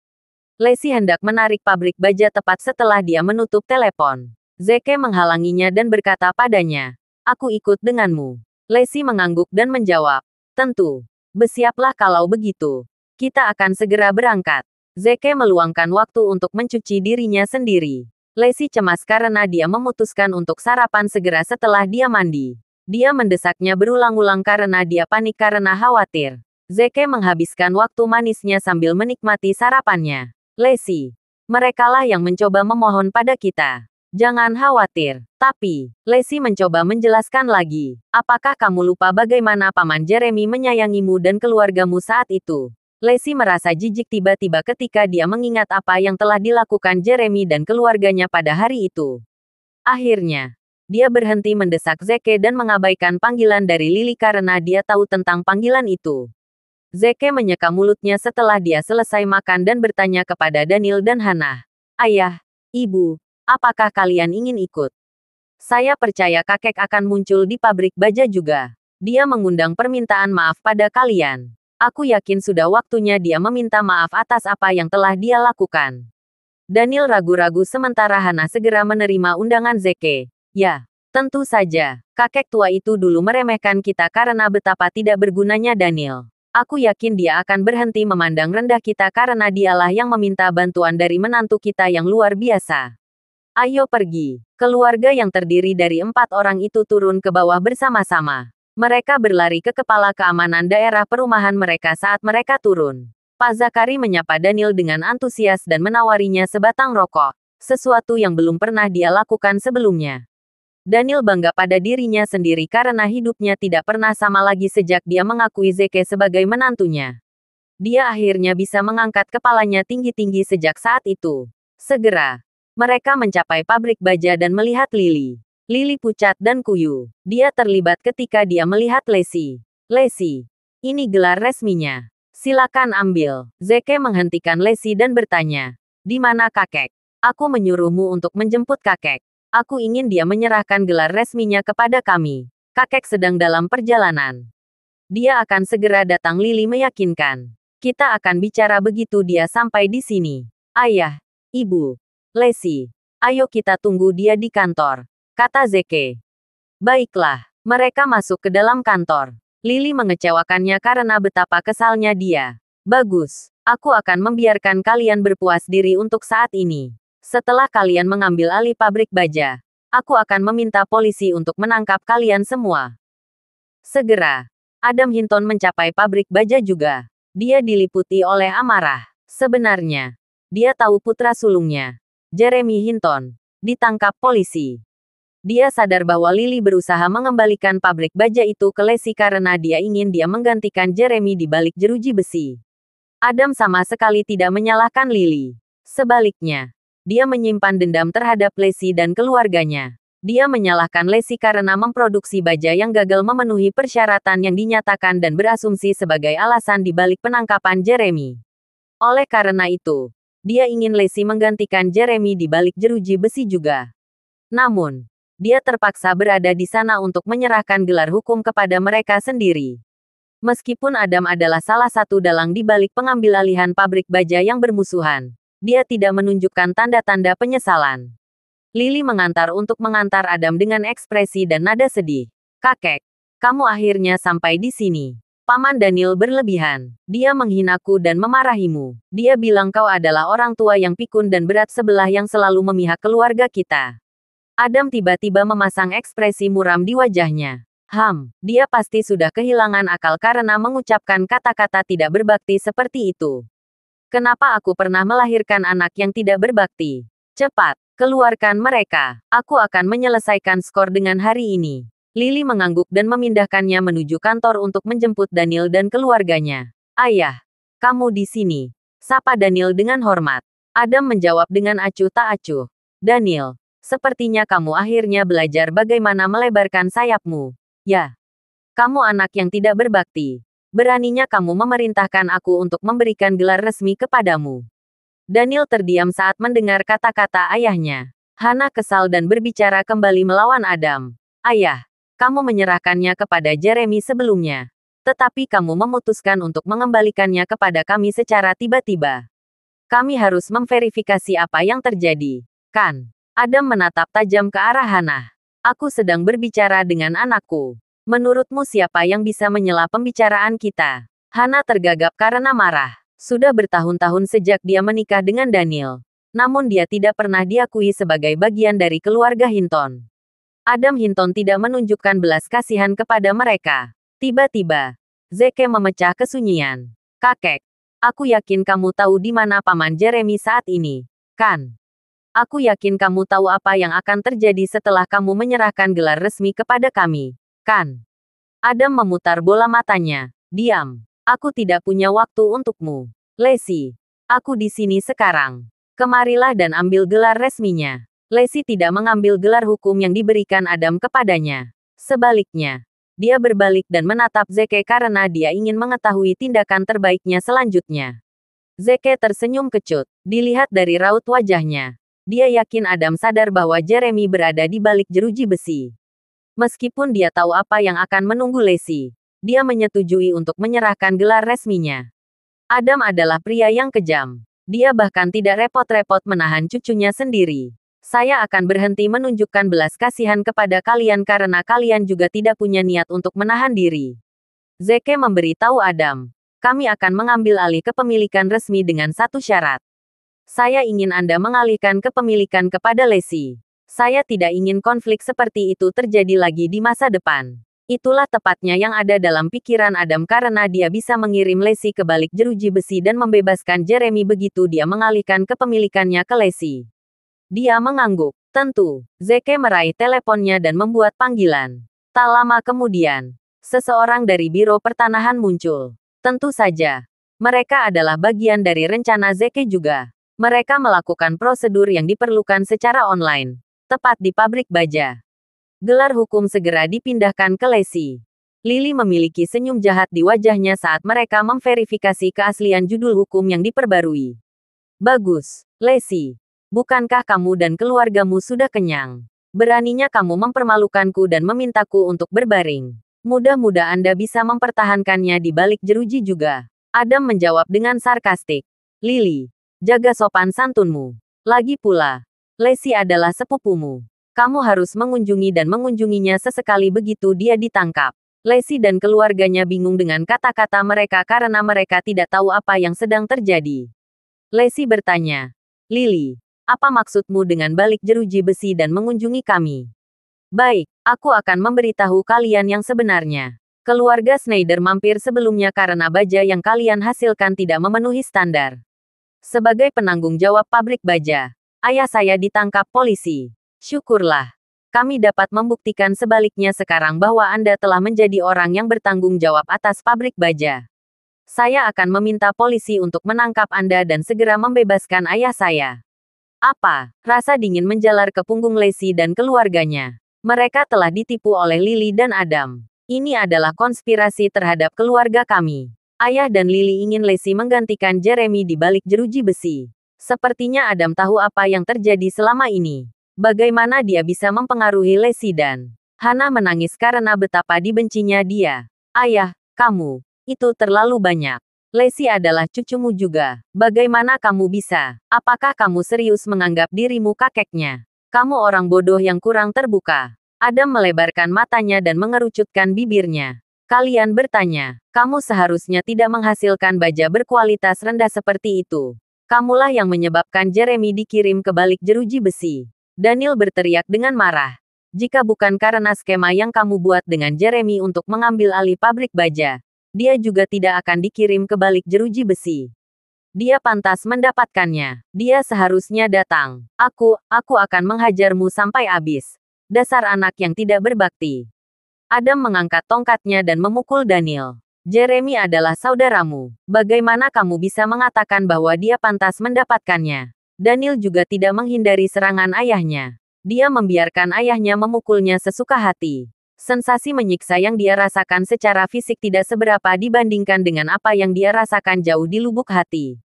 Lacey hendak menarik pabrik baja tepat setelah dia menutup telepon. Zeke menghalanginya dan berkata padanya. Aku ikut denganmu. Lacey mengangguk dan menjawab. Tentu. Bersiaplah kalau begitu. Kita akan segera berangkat. Zeke meluangkan waktu untuk mencuci dirinya sendiri. Lacey cemas karena dia memutuskan untuk sarapan segera setelah dia mandi. Dia mendesaknya berulang-ulang karena dia panik karena khawatir. Zeke menghabiskan waktu manisnya sambil menikmati sarapannya. Lacey, merekalah yang mencoba memohon pada kita. Jangan khawatir. Tapi, Lacey mencoba menjelaskan lagi. Apakah kamu lupa bagaimana Paman Jeremy menyayangimu dan keluargamu saat itu? Lacey merasa jijik tiba-tiba ketika dia mengingat apa yang telah dilakukan Jeremy dan keluarganya pada hari itu. Akhirnya, dia berhenti mendesak Zeke dan mengabaikan panggilan dari Lily karena dia tahu tentang panggilan itu. Zeke menyeka mulutnya setelah dia selesai makan dan bertanya kepada Daniel dan Hannah. Ayah, Ibu, apakah kalian ingin ikut? Saya percaya kakek akan muncul di pabrik baja juga. Dia mengundang permintaan maaf pada kalian. Aku yakin sudah waktunya dia meminta maaf atas apa yang telah dia lakukan. Daniel ragu-ragu sementara Hannah segera menerima undangan Zeke. Ya, tentu saja. Kakek tua itu dulu meremehkan kita karena betapa tidak bergunanya Daniel. Aku yakin dia akan berhenti memandang rendah kita karena dialah yang meminta bantuan dari menantu kita yang luar biasa. Ayo pergi. Keluarga yang terdiri dari 4 orang itu turun ke bawah bersama-sama. Mereka berlari ke kepala keamanan daerah perumahan mereka saat mereka turun. Pak Zakari menyapa Daniel dengan antusias dan menawarinya sebatang rokok. Sesuatu yang belum pernah dia lakukan sebelumnya. Daniel bangga pada dirinya sendiri karena hidupnya tidak pernah sama lagi sejak dia mengakui Zeke sebagai menantunya. Dia akhirnya bisa mengangkat kepalanya tinggi-tinggi sejak saat itu. Segera, mereka mencapai pabrik baja dan melihat Lily. Lily pucat dan kuyu. Dia terlibat ketika dia melihat Lacey. Lacey, ini gelar resminya. Silakan ambil. Zeke menghentikan Lacey dan bertanya. Di mana kakek? Aku menyuruhmu untuk menjemput kakek. Aku ingin dia menyerahkan gelar resminya kepada kami. Kakek sedang dalam perjalanan. Dia akan segera datang, Lily meyakinkan. Kita akan bicara begitu dia sampai di sini. Ayah, Ibu, Lacey, ayo kita tunggu dia di kantor, kata Zeke. Baiklah, mereka masuk ke dalam kantor. Lily mengecewakannya karena betapa kesalnya dia. Bagus, aku akan membiarkan kalian berpuas diri untuk saat ini. Setelah kalian mengambil alih pabrik baja, aku akan meminta polisi untuk menangkap kalian semua. Segera, Adam Hinton mencapai pabrik baja juga. Dia diliputi oleh amarah. Sebenarnya, dia tahu putra sulungnya, Jeremy Hinton, ditangkap polisi. Dia sadar bahwa Lily berusaha mengembalikan pabrik baja itu ke Lacey karena dia ingin dia menggantikan Jeremy di balik jeruji besi. Adam sama sekali tidak menyalahkan Lily. Sebaliknya, dia menyimpan dendam terhadap Lacey dan keluarganya. Dia menyalahkan Lacey karena memproduksi baja yang gagal memenuhi persyaratan yang dinyatakan dan berasumsi sebagai alasan di balik penangkapan Jeremy. Oleh karena itu, dia ingin Lacey menggantikan Jeremy di balik jeruji besi juga. Namun, dia terpaksa berada di sana untuk menyerahkan gelar hukum kepada mereka sendiri. Meskipun Adam adalah salah satu dalang di balik pengambilalihan pabrik baja yang bermusuhan, dia tidak menunjukkan tanda-tanda penyesalan. Lily mengantar Adam dengan ekspresi dan nada sedih. Kakek, kamu akhirnya sampai di sini. Paman Daniel berlebihan. Dia menghinaku dan memarahimu. Dia bilang kau adalah orang tua yang pikun dan berat sebelah yang selalu memihak keluarga kita. Adam tiba-tiba memasang ekspresi muram di wajahnya. Dia pasti sudah kehilangan akal karena mengucapkan kata-kata tidak berbakti seperti itu. Kenapa aku pernah melahirkan anak yang tidak berbakti? Cepat, keluarkan mereka. Aku akan menyelesaikan skor dengan hari ini. Lily mengangguk dan memindahkannya menuju kantor untuk menjemput Daniel dan keluarganya. Ayah, kamu di sini. Sapa Daniel dengan hormat. Adam menjawab dengan acuh tak acuh. Daniel, sepertinya kamu akhirnya belajar bagaimana melebarkan sayapmu. Ya, kamu anak yang tidak berbakti. Beraninya kamu memerintahkan aku untuk memberikan gelar resmi kepadamu. Daniel terdiam saat mendengar kata-kata ayahnya. Hannah kesal dan berbicara kembali melawan Adam. Ayah, kamu menyerahkannya kepada Jeremy sebelumnya. Tetapi kamu memutuskan untuk mengembalikannya kepada kami secara tiba-tiba. Kami harus memverifikasi apa yang terjadi, kan? Adam menatap tajam ke arah Hannah. Aku sedang berbicara dengan anakku. Menurutmu siapa yang bisa menyela pembicaraan kita? Hannah tergagap karena marah. Sudah bertahun-tahun sejak dia menikah dengan Daniel. Namun dia tidak pernah diakui sebagai bagian dari keluarga Hinton. Adam Hinton tidak menunjukkan belas kasihan kepada mereka. Tiba-tiba, Zeke memecah kesunyian. Kakek, aku yakin kamu tahu di mana Paman Jeremy saat ini, kan? Aku yakin kamu tahu apa yang akan terjadi setelah kamu menyerahkan gelar resmi kepada kami, kan? Adam memutar bola matanya. Diam. Aku tidak punya waktu untukmu. Lacey, aku di sini sekarang. Kemarilah dan ambil gelar resminya. Lacey tidak mengambil gelar hukum yang diberikan Adam kepadanya. Sebaliknya, dia berbalik dan menatap Zeke karena dia ingin mengetahui tindakan terbaiknya selanjutnya. Zeke tersenyum kecut. Dilihat dari raut wajahnya, dia yakin Adam sadar bahwa Jeremy berada di balik jeruji besi. Meskipun dia tahu apa yang akan menunggu Lacey, dia menyetujui untuk menyerahkan gelar resminya. Adam adalah pria yang kejam. Dia bahkan tidak repot-repot menahan cucunya sendiri. Saya akan berhenti menunjukkan belas kasihan kepada kalian karena kalian juga tidak punya niat untuk menahan diri. Zeke memberitahu Adam, kami akan mengambil alih kepemilikan resmi dengan satu syarat. Saya ingin Anda mengalihkan kepemilikan kepada Lacey. Saya tidak ingin konflik seperti itu terjadi lagi di masa depan. Itulah tepatnya yang ada dalam pikiran Adam karena dia bisa mengirim Lacey ke balik jeruji besi dan membebaskan Jeremy begitu dia mengalihkan kepemilikannya ke Lacey. Dia mengangguk. Tentu, Zeke meraih teleponnya dan membuat panggilan. Tak lama kemudian, seseorang dari Biro Pertanahan muncul. Tentu saja, mereka adalah bagian dari rencana Zeke juga. Mereka melakukan prosedur yang diperlukan secara online, tepat di pabrik baja. Gelar hukum segera dipindahkan ke Lacey. Lily memiliki senyum jahat di wajahnya saat mereka memverifikasi keaslian judul hukum yang diperbarui. Bagus, Lacey. Bukankah kamu dan keluargamu sudah kenyang? Beraninya kamu mempermalukanku dan memintaku untuk berbaring. Mudah-mudahan Anda bisa mempertahankannya di balik jeruji juga. Adam menjawab dengan sarkastik. Lily, jaga sopan santunmu. Lagi pula, Lacey adalah sepupumu. Kamu harus mengunjungi dan mengunjunginya sesekali begitu dia ditangkap. Lacey dan keluarganya bingung dengan kata-kata mereka karena mereka tidak tahu apa yang sedang terjadi. Lacey bertanya, Lily, apa maksudmu dengan balik jeruji besi dan mengunjungi kami? Baik, aku akan memberitahu kalian yang sebenarnya. Keluarga Schneider mampir sebelumnya karena baja yang kalian hasilkan tidak memenuhi standar. Sebagai penanggung jawab pabrik baja, ayah saya ditangkap polisi. Syukurlah. Kami dapat membuktikan sebaliknya sekarang bahwa Anda telah menjadi orang yang bertanggung jawab atas pabrik baja. Saya akan meminta polisi untuk menangkap Anda dan segera membebaskan ayah saya. Apa? Rasa dingin menjalar ke punggung Lacey dan keluarganya. Mereka telah ditipu oleh Lily dan Adam. Ini adalah konspirasi terhadap keluarga kami. Ayah dan Lily ingin Lacey menggantikan Jeremy di balik jeruji besi. Sepertinya Adam tahu apa yang terjadi selama ini. Bagaimana dia bisa mempengaruhi Lacey dan Hannah menangis karena betapa dibencinya dia. Ayah, kamu, itu terlalu banyak. Lacey adalah cucumu juga. Bagaimana kamu bisa? Apakah kamu serius menganggap dirimu kakeknya? Kamu orang bodoh yang kurang terbuka. Adam melebarkan matanya dan mengerucutkan bibirnya. Kalian bertanya, kamu seharusnya tidak menghasilkan baja berkualitas rendah seperti itu. Kamulah yang menyebabkan Jeremy dikirim ke balik jeruji besi. Daniel berteriak dengan marah. Jika bukan karena skema yang kamu buat dengan Jeremy untuk mengambil alih pabrik baja, dia juga tidak akan dikirim ke balik jeruji besi. Dia pantas mendapatkannya. Dia seharusnya datang. Aku akan menghajarmu sampai habis. Dasar anak yang tidak berbakti. Adam mengangkat tongkatnya dan memukul Daniel. Jeremy adalah saudaramu. Bagaimana kamu bisa mengatakan bahwa dia pantas mendapatkannya? Daniel juga tidak menghindari serangan ayahnya. Dia membiarkan ayahnya memukulnya sesuka hati. Sensasi menyiksa yang dia rasakan secara fisik tidak seberapa dibandingkan dengan apa yang dia rasakan jauh di lubuk hati.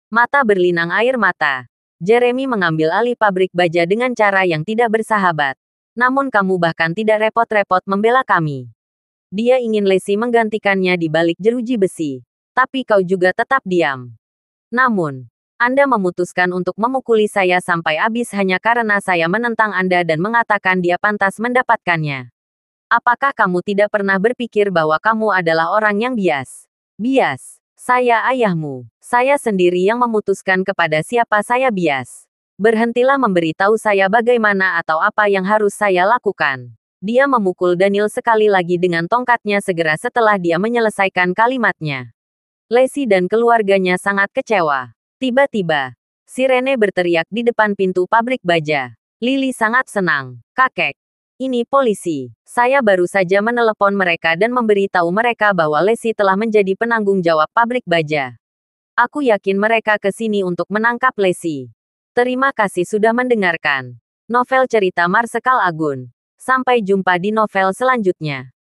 Mata berlinang air mata. Jeremy mengambil alih pabrik baja dengan cara yang tidak bersahabat. Namun kamu bahkan tidak repot-repot membela kami. Dia ingin Lacey menggantikannya di balik jeruji besi. Tapi kau juga tetap diam. Namun, Anda memutuskan untuk memukuli saya sampai habis hanya karena saya menentang Anda dan mengatakan dia pantas mendapatkannya. Apakah kamu tidak pernah berpikir bahwa kamu adalah orang yang bias? Bias. Saya ayahmu. Saya sendiri yang memutuskan kepada siapa saya bias. Berhentilah memberitahu saya bagaimana atau apa yang harus saya lakukan. Dia memukul Daniel sekali lagi dengan tongkatnya segera setelah dia menyelesaikan kalimatnya. Lacey dan keluarganya sangat kecewa. Tiba-tiba, sirene berteriak di depan pintu pabrik baja. Lily sangat senang. Kakek, ini polisi. Saya baru saja menelepon mereka dan memberitahu mereka bahwa Lacey telah menjadi penanggung jawab pabrik baja. Aku yakin mereka ke sini untuk menangkap Lacey. Terima kasih sudah mendengarkan novel cerita Marsekal Agun. Sampai jumpa di novel selanjutnya.